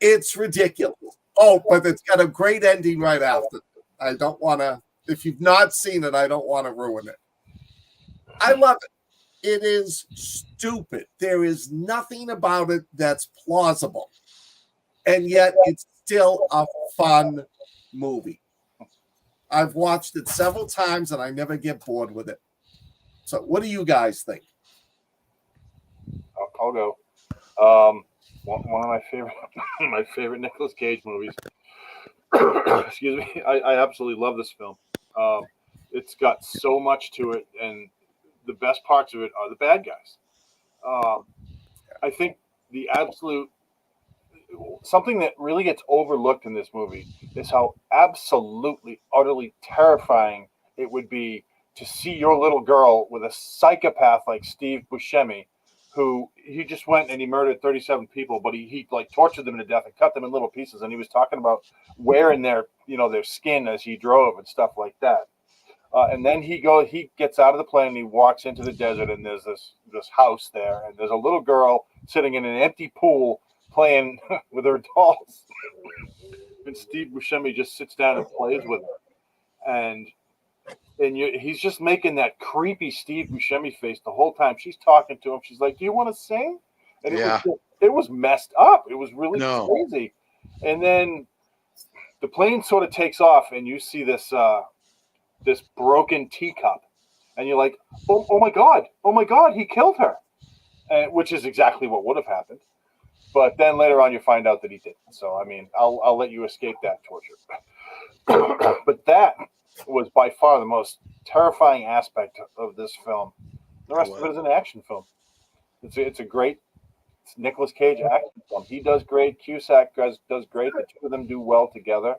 It's ridiculous. Oh, but it's got a great ending right after. I don't want to, if you've not seen it, I don't want to ruin it. I love it. It is stupid. There is nothing about it that's plausible. And yet it's still a fun movie. I've watched it several times and I never get bored with it. So what do you guys think? I'll go. One of my favorite Nicolas Cage movies. Excuse me. I absolutely love this film. It's got so much to it, and the best parts of it are the bad guys. I think the absolute something that really gets overlooked in this movie is how absolutely, utterly terrifying it would be to see your little girl with a psychopath like Steve Buscemi, who he just went and he murdered 37 people, but he like tortured them to death and cut them in little pieces. And he was talking about wearing their skin as he drove and stuff like that. And then he gets out of the plane and he walks into the desert, and there's this house there, and there's a little girl sitting in an empty pool playing with her dolls. And Steve Buscemi just sits down and plays with her. And he's just making that creepy Steve Buscemi face the whole time. She's talking to him. She's like, "Do you want to sing?" And it was messed up. It was really crazy. And then the plane sort of takes off, and you see this broken teacup, and you're like, "Oh my God, he killed her," which is exactly what would have happened. But then later on, you find out that he didn't. So I mean, I'll let you escape that torture. But that was by far the most terrifying aspect of this film. The rest of it is an action film. It's a great Nicolas Cage action film. He does great. Cusack does great. The two of them do well together.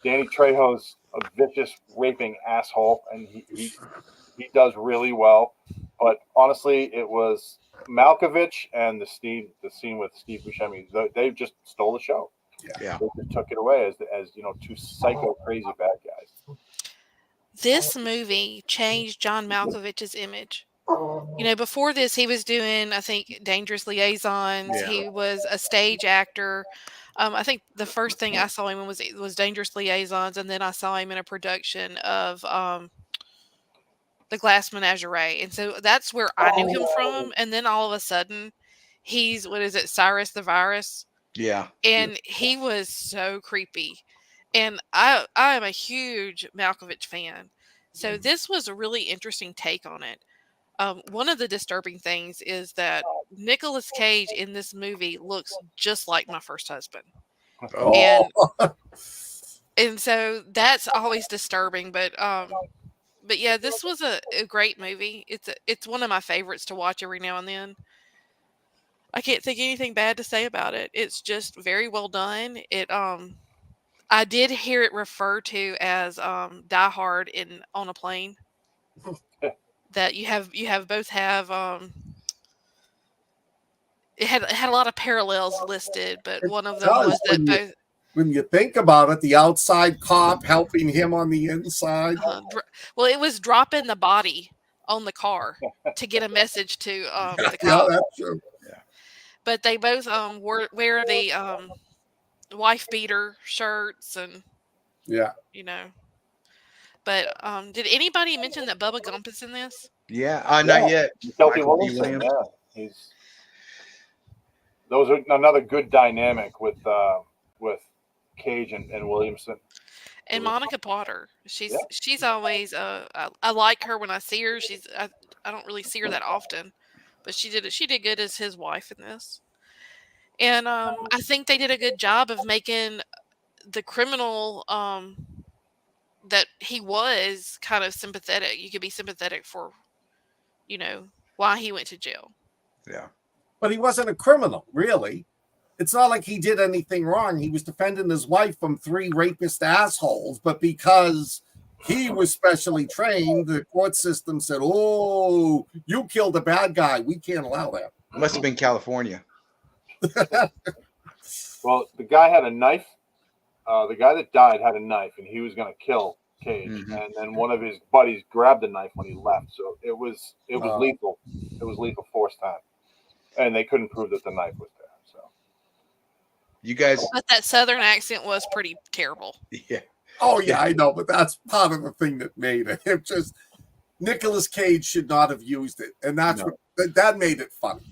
Danny Trejo's a vicious raping asshole, and he does really well. But honestly, it was Malkovich and the scene with Steve Buscemi. They just stole the show. Yeah. They just took it away as two psycho crazy bad guys. This movie changed John Malkovich's image. before this, he was doing, I think, Dangerous Liaisons. Yeah. He was a stage actor. I think the first thing I saw him in was Dangerous Liaisons, and then I saw him in a production of The Glass Menagerie, and so that's where I knew him from. And then all of a sudden, he's what is it, Cyrus the Virus, Yeah. and he was so creepy. And I am a huge Malkovich fan, so this was a really interesting take on it. One of the disturbing things is that Nicolas Cage in this movie looks just like my first husband, Oh, and so that's always disturbing. But yeah, this was a great movie. It's one of my favorites to watch every now and then. I can't think anything bad to say about it. It's just very well done. I did hear it referred to as Die Hard in on a plane. That you both have it had a lot of parallels listed, but one of them does was that both when you think about it, the outside cop helping him on the inside. well, it was dropping the body on the car to get a message to the Yeah, cop. that's true. But they both wear the wife beater shirts, and Yeah. But did anybody mention that Bubba Gump is in this? yeah. Not yet. Kelty Michael B. Williamson, Williams. yeah, those are another good dynamic with Cage and Williamson. And Monica Potter, she's always I like her when I see her. I don't really see her that often, but she did good as his wife in this. And I think they did a good job of making the criminal that he was kind of sympathetic. You could be sympathetic for, why he went to jail. Yeah. But he wasn't a criminal, really. It's not like he did anything wrong. He was defending his wife from 3 rapist assholes, but because he was specially trained, the court system said, "Oh, you killed a bad guy. We can't allow that." Must have been California. Well, the guy had a knife. The guy that died had a knife, and he was going to kill Cage. Mhm. And then one of his buddies grabbed the knife when he left. So it was lethal. It was lethal force time, and they couldn't prove that the knife was there. So You guys, But that Southern accent was pretty terrible. yeah. Oh, yeah, I know, but that's part of the thing that made it. It just Nicolas Cage should not have used it, and that's what that made it funny.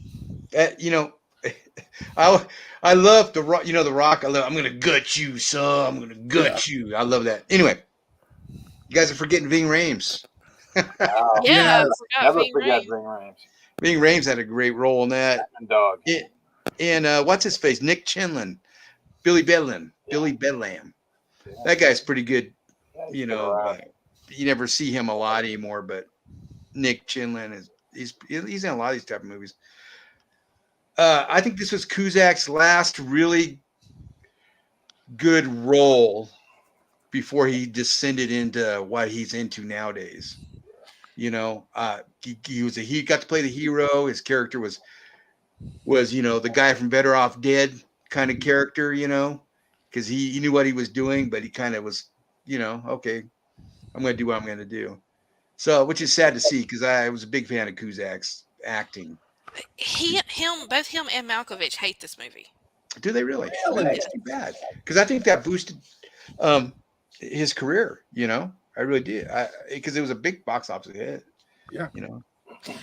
I love the Rock. The Rock. I'm gonna gut you, son. I'm gonna gut you. I love that. Anyway, you guys are forgetting Ving Rhames. Yeah, Yes. I never forgot Ving forget Rhames. Ring Rams Ving Rhames had a great role in that. and Dog. And what's his face? Nick Chinlund, Billy Bedlam. Billy Bedlam. That guy's pretty good. Yeah, he's been around. You never see him a lot anymore, but Nick Chinlund he's in a lot of these type of movies. I think this was Cusack's last really good role before he descended into what he's into nowadays. He got to play the hero. His character was the guy from Better Off Dead kind of character, because he knew what he was doing, but he kind of was, okay, I'm going to do what I'm going to do. So, which is sad to see because I was a big fan of Cusack's acting. Both him and Malkovich hate this movie. Do they really? Really? That's too bad because I think that boosted his career. I really did. Because it was a big box office hit. Yeah.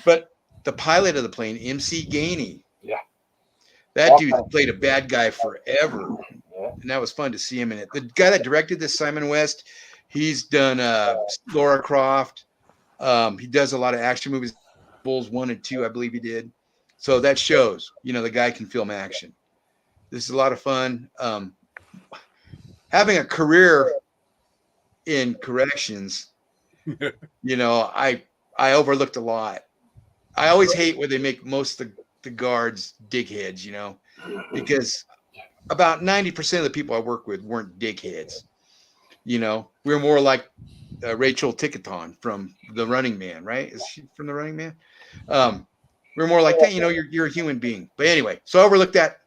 But the pilot of the plane, MC Gainey. Yeah. That dude played a bad guy forever. Yeah. And that was fun to see him in it. The guy that directed this, Simon West, he's done Laura Croft. He does a lot of action movies, Bulls 1 and 2, I believe he did. So that shows, the guy can film action. This is a lot of fun. Having a career in corrections, I overlooked a lot. I always hate where they make most of the guards dickheads, because about 90% of the people I work with weren't dickheads. We're more like Rachel Ticketon from The Running Man, right? Is she from The Running Man? We're more like that. You're a human being. But anyway, so I overlooked that.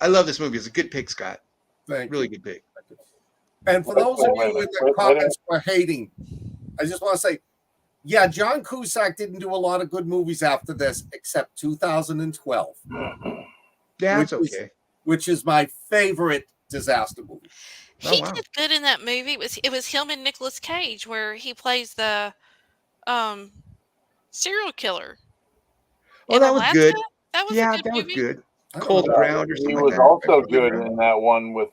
I love this movie. It's a good pick, Scott. Thank Really you. good pick. And for those of you in the comments who are hating, I just want to say, Yeah, John Cusack didn't do a lot of good movies after this, except 2012, That's which is okay. which is my favorite disaster movie. Oh, He wow. did good in that movie. It was him and Nicolas Cage where he plays the um serial killer Oh, in that was Alaska. good. That was a Yeah, good that was movie. good. I don't Cold know. Ground or He something like was that. also Cold good Ground. in that one with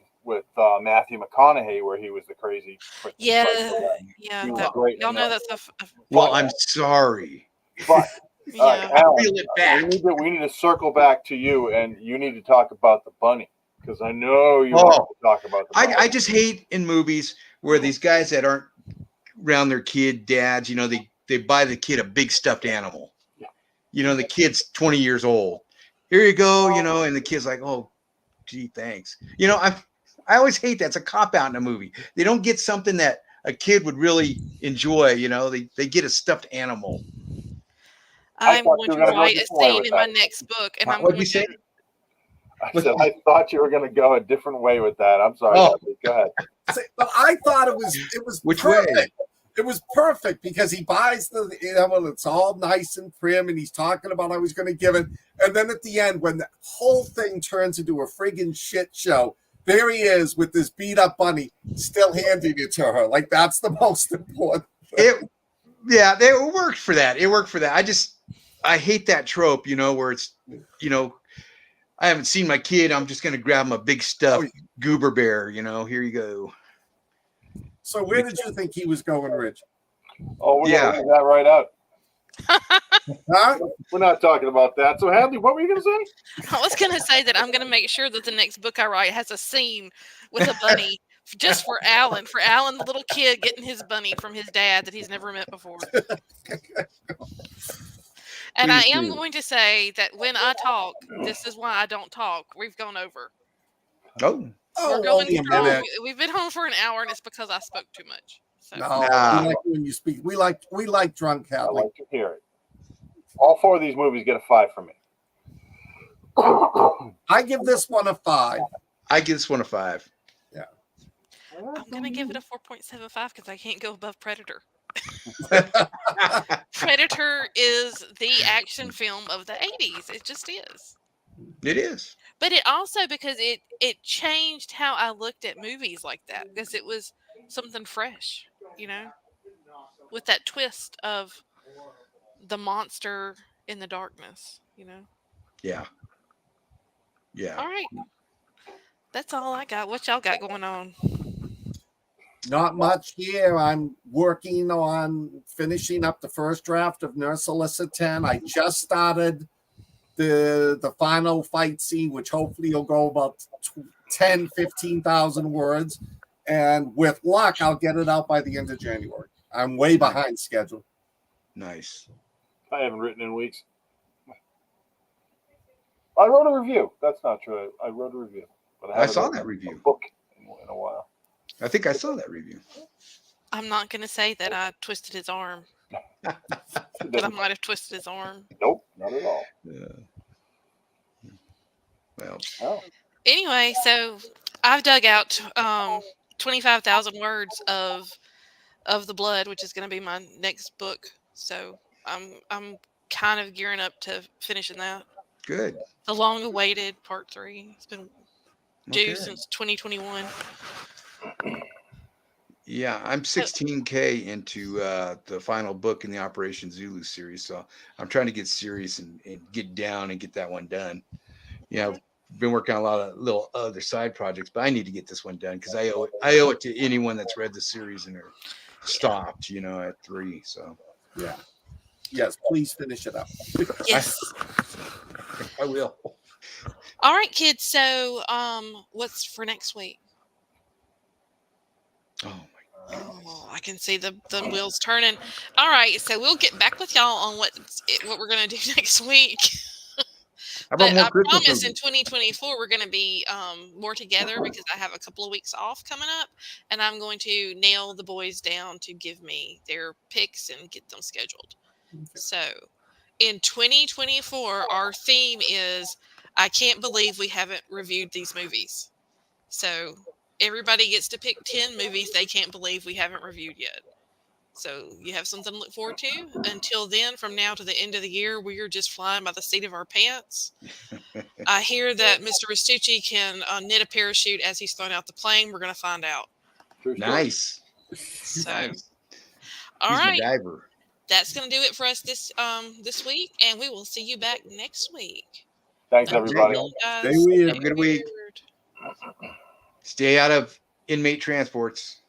Matthew McConaughey, where he was the crazy freaking Yeah, psycho guy. yeah. He was That, great y'all in know that. that stuff. Well, I'm sorry. But Yeah. I Alan, feel it back. we need to circle back to you, and you need to talk about the bunny, because I know you Oh. want to talk about the bunny. I just hate in movies where these guys that aren't around their kid dads, they buy the kid a big stuffed animal. The kid's 20 years old. Here you go, and the kid's like, oh, gee, thanks. I always hate that. It's a cop out in a movie. They don't get something that a kid would really enjoy. They get a stuffed animal. I'm thought going you were to gonna go write a this way scene with in my that. next book, and I'm What'd going you say? I said I thought you were going to go a different way with that. I'm sorry. Oh. Go ahead. See, but I thought it was Which perfect. way? It was perfect because he buys the animal, it's all nice and prim, and he's talking about how he's going to give it. And then at the end, when the whole thing turns into a friggin' shit show, there he is with this beat up bunny, still handing it to her. Like that's the most important. It worked for that. It worked for that. I hate that trope, where it's, I haven't seen my kid. I'm just going to grab him a big stuffed goober bear. Here you go. So where did you think he was going, Rich? Oh, we're Yeah. going to leave that right out. Huh? We're not talking about that. So, Hadley, what were you going to say? I was going to say that I'm going to make sure that the next book I write has a scene with a bunny just for Alan, the little kid getting his bunny from his dad that he's never met before. And I Please am do. going to say that when I talk, this is why I don't talk. We've gone over. Oh, We're going only a strong. minute. We've been home for an hour, and it's because I spoke too much. So. No, Nah. we like when you speak. We like drunk I Hadley. like to hear it. All 4 of these movies get a 5 from me. I give this one a 5. I give this one a 5. I'm going to give it a 4.75 because I can't go above Predator. Predator is the action film of the 80s. It just is. It is. But it also, because it changed how I looked at movies like that, because it was something fresh, with that twist of the monster in the darkness, Yeah. All right. That's all I got. What y'all got going on? Not much here. I'm working on finishing up the first draft of Nurse Alyssa 10. I just started the final fight scene, which hopefully will go about 15,000 words. And with luck, I'll get it out by the end of January. I'm way behind schedule. Nice. I haven't written in weeks. I wrote a review. That's not true. I wrote a review. But I saw haven't that written review. a book in a while. I think I saw that review. I'm not going to say that I twisted his arm, but I might have twisted his arm. Nope, not at all. Well, No. Anyway, so I've dug out 25,000 words of the blood, which is going to be my next book. So I'm kind of gearing up to finishing that. good. The long-awaited part 3. It's been due Okay. since 2021. Yeah, I'm 16K into the final book in the Operation Zulu series. So I'm trying to get serious and get down and get that one done. I've been working on a lot of little other side projects, but I need to get this one done because I owe it to anyone that's read the series and are stopped, at 3. So Yeah. Yes, please finish it up. Yes. I will. All right, kids. So what's for next week? Oh my. Oh, I can see the wheels turning. All right, so we'll get back with y'all on what we're gonna do next week. How about But more I Christmas promise in movies? 2024 we're gonna be more together because I have a couple of weeks off coming up, and I'm going to nail the boys down to give me their picks and get them scheduled. So in 2024, our theme is I can't believe we haven't reviewed these movies. So everybody gets to pick 10 movies they can't believe we haven't reviewed yet. So you have something to look forward to. Until then, from now to the end of the year, we are just flying by the seat of our pants. I hear that Mr. Restucci can knit a parachute as he's thrown out the plane. We're going to find out. True story. Nice. So, Nice. all He's right, MacGyver. that's going to do it for us this week, and we will see you back next week. Thanks, Until everybody. then, guys, Stay weird. Have a good week. weird. Stay out of inmate transports.